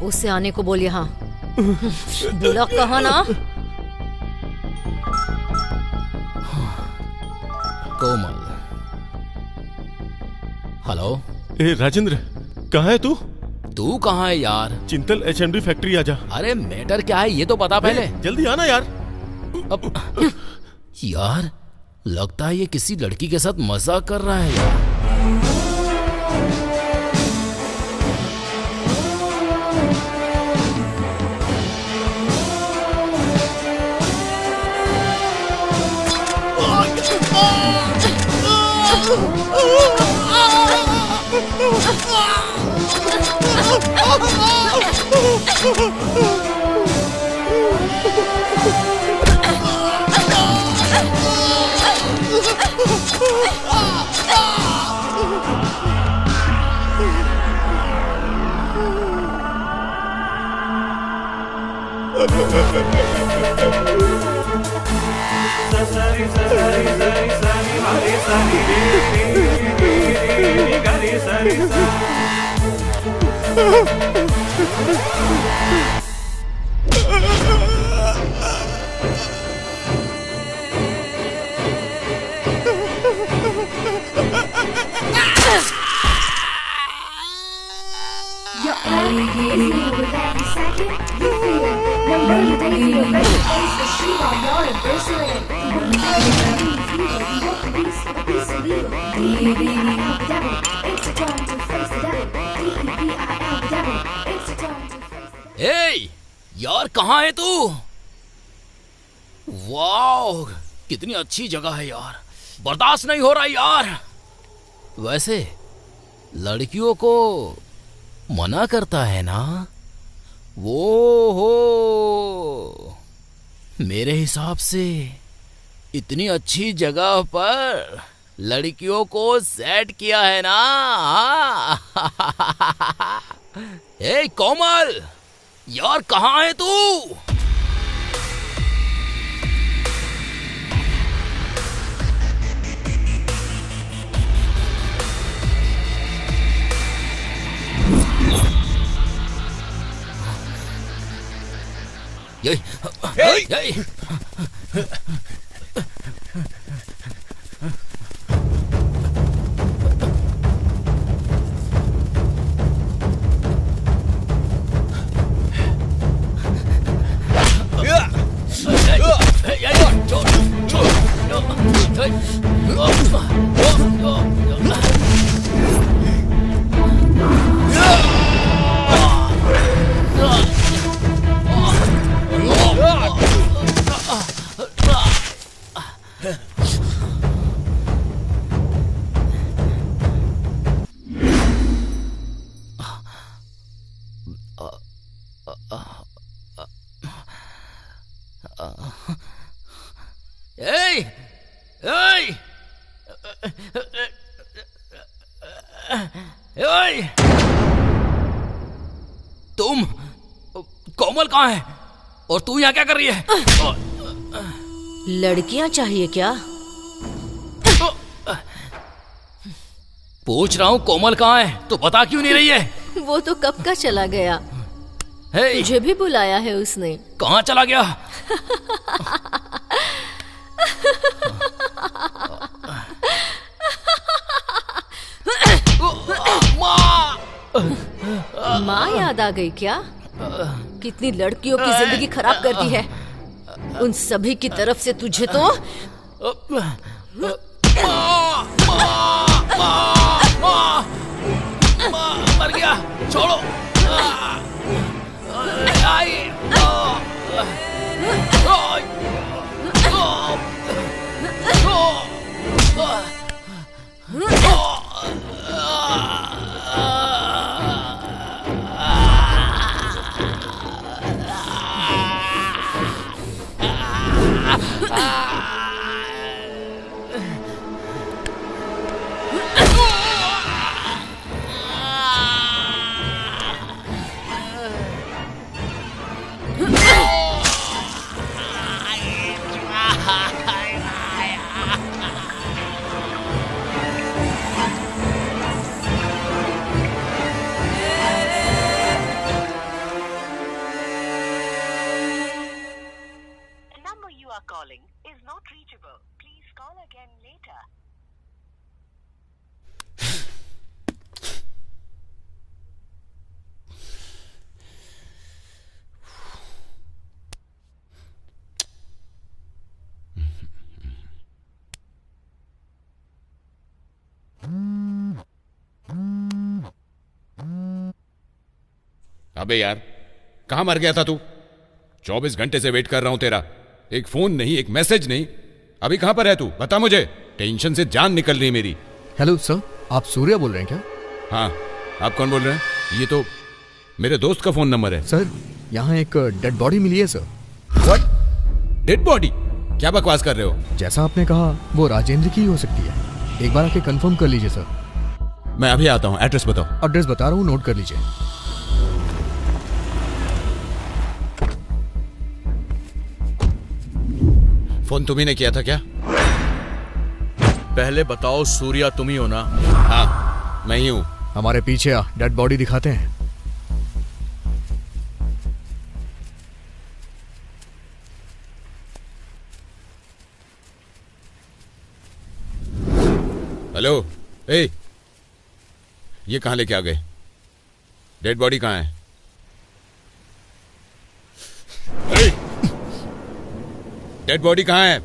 उसे आने को बोल यहाँ। बुला कहा ना। कोमल। हेलो। ए राजेंद्र, कहाँ है तू? तू कहाँ है यार? चिंतल HMD फैक्ट्री आजा। अरे मैटर क्या है ये तो बता पहले। जल्दी आना यार। अब यार लगता है ये किसी लड़की के साथ मजाक कर रहा है यार। यार कहाँ है तू? वाह कितनी अच्छी जगह है यार, बर्दाश्त नहीं हो रहा यार। वैसे लड़कियों को मना करता है ना वो हो। मेरे हिसाब से इतनी अच्छी जगह पर लड़कियों को सेट किया है ना। ए कोमल यार कहाँ है तू? तुम कोमल कहाँ है और तू यहाँ क्या कर रही है? लड़कियां चाहिए क्या? पूछ रहा हूँ कोमल कहाँ है, तो बता क्यों नहीं रही है? वो तो कब का चला गया। तुझे भी बुलाया है उसने। कहाँ चला गया? माँ याद आ गई क्या? कितनी लड़कियों की जिंदगी खराब कर दी है। उन सभी की तरफ से तुझे तो मर गया, छोड़ो। अबे यार, कहाँ मर गया था तू? 24 घंटे से वेट कर रहा हूं तेरा। एक फोन नहीं, एक मैसेज नहीं। अभी कहाँ पर है तू? बता मुझे, टेंशन से जान निकल रही है मेरी। हेलो सर, आप सूर्या बोल रहे हैं क्या? हाँ, आप कौन बोल रहे हैं? ये तो मेरे दोस्त का फोन नंबर है। सर, यहाँ एक डेड बॉडी मिली है सर। व्हाट? Dead body? क्या बकवास कर रहे हो? जैसा आपने कहा, वो राजेंद्र की ही हो सकती है। एक बार आके कंफर्म कर लीजिए सर। मैं अभी आता हूँ, एड्रेस बताओ। एड्रेस बता रहा हूँ, नोट कर लीजिए। फोन तुम्ही ने किया था क्या? पहले बताओ, सूर्या तुम ही हो ना? हाँ, मैं ही हूँ। हमारे पीछे आ, डेड बॉडी दिखाते हैं। हेलो, ए, ये कहाँ लेके आ गए? डेड बॉडी कहाँ है? डेड बॉडी कहाँ है?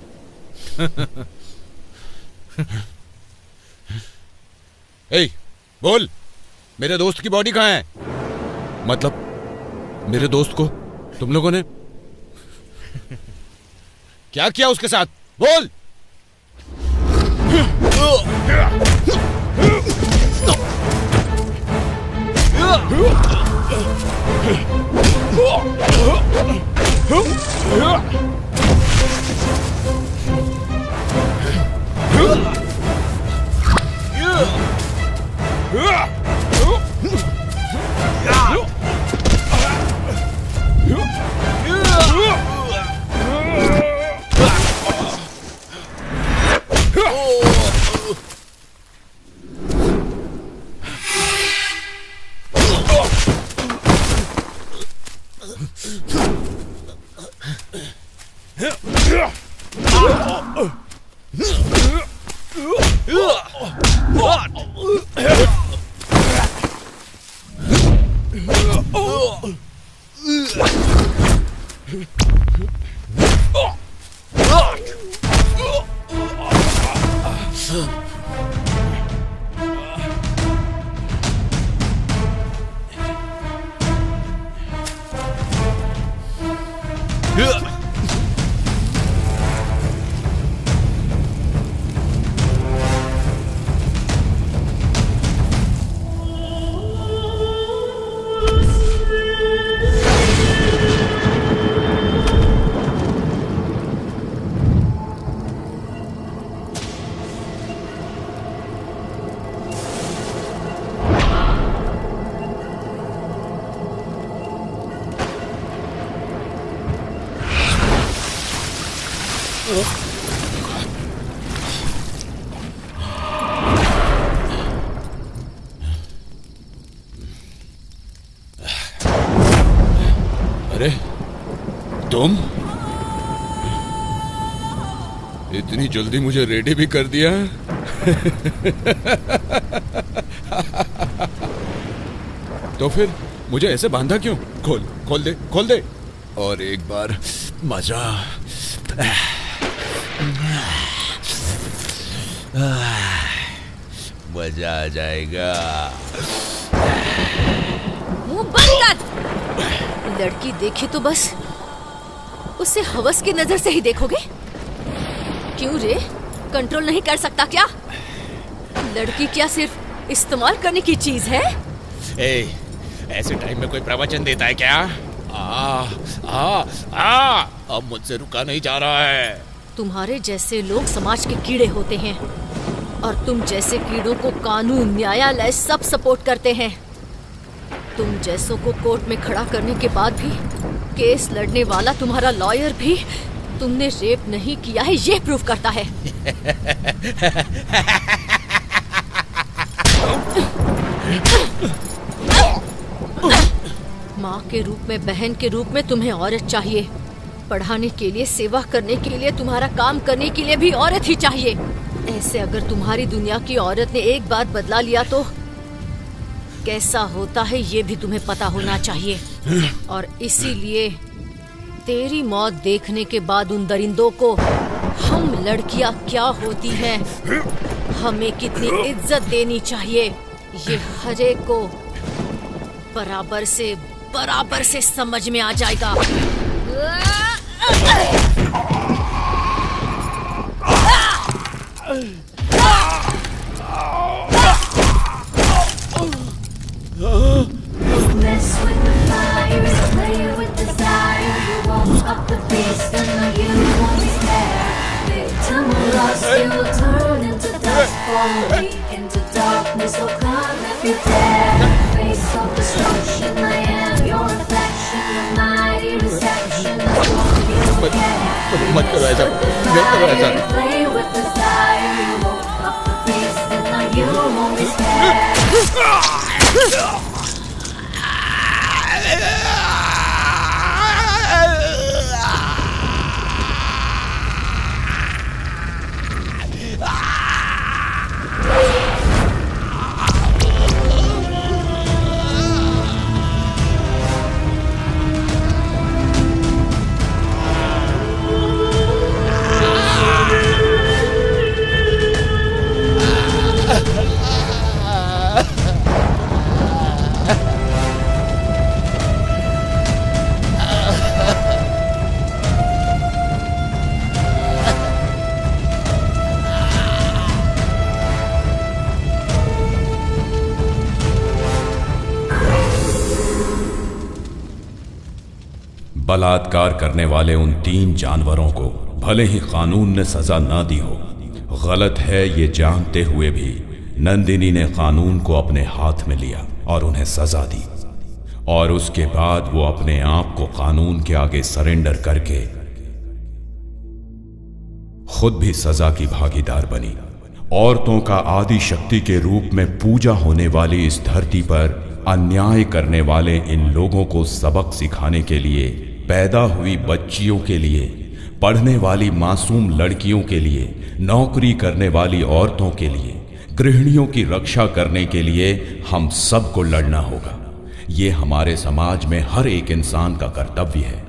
ए, बोल, मेरे दोस्त की बॉडी कहाँ है? मतलब मेरे दोस्त को तुम लोगों ने क्या किया उसके साथ? बोल। अरे तुम इतनी जल्दी मुझे रेडी भी कर दिया? तो फिर मुझे ऐसे बांधा क्यों? खोल दे और एक बार मजा। मजा आ जाएगा। मुंह बंद कर। लड़की देखे तो बस उसे हवस की नजर से ही देखोगे? क्यों रे, कंट्रोल नहीं कर सकता क्या? लड़की क्या सिर्फ इस्तेमाल करने की चीज है? ऐसे टाइम में कोई प्रवचन देता है क्या? अब मुझसे रुका नहीं जा रहा है। तुम्हारे जैसे लोग समाज के कीड़े होते हैं और तुम जैसे कीड़ों को कानून, न्यायालय सब सपोर्ट करते हैं। तुम जैसों को कोर्ट में खड़ा करने के बाद भी केस लड़ने वाला तुम्हारा लॉयर भी तुमने रेप नहीं किया है ये प्रूफ करता है। माँ के रूप में, बहन के रूप में तुम्हें औरत चाहिए। पढ़ाने के लिए, सेवा करने के लिए, तुम्हारा काम करने के लिए भी औरत ही चाहिए। ऐसे अगर तुम्हारी दुनिया की औरत ने एक बार बदला लिया तो कैसा होता है ये भी तुम्हें पता होना चाहिए। और इसीलिए तेरी मौत देखने के बाद उन दरिंदों को हम लड़कियां क्या होती हैं, हमें कितनी इज्जत देनी चाहिए, ये हर एक को बराबर से बराबर से समझ में आ जाएगा। Mess with the fire, play with desire. You won't up the beast, and now you won't be spared. Victim or lost, you will turn into dust. Fall weak into darkness, so come if you dare. Face of destruction, I am your reflection. The mighty reception, that's what you get. मत करो ऐसा, मत करो ऐसा। Play with desire, you won't up the beast, and now you won't be spared. बलात्कार करने वाले उन 3 जानवरों को भले ही कानून ने सजा ना दी हो, गलत है ये जानते हुए भी नंदिनी ने कानून को अपने हाथ में लिया और उन्हें सजा दी। और उसके बाद वो अपने आप को कानून के आगे सरेंडर करके खुद भी सजा की भागीदार बनी। औरतों का आदि शक्ति के रूप में पूजा होने वाली इस धरती पर अन्याय करने वाले इन लोगों को सबक सिखाने के लिए, पैदा हुई बच्चियों के लिए, पढ़ने वाली मासूम लड़कियों के लिए, नौकरी करने वाली औरतों के लिए, गृहिणियों की रक्षा करने के लिए हम सबको लड़ना होगा। ये हमारे समाज में हर एक इंसान का कर्तव्य है।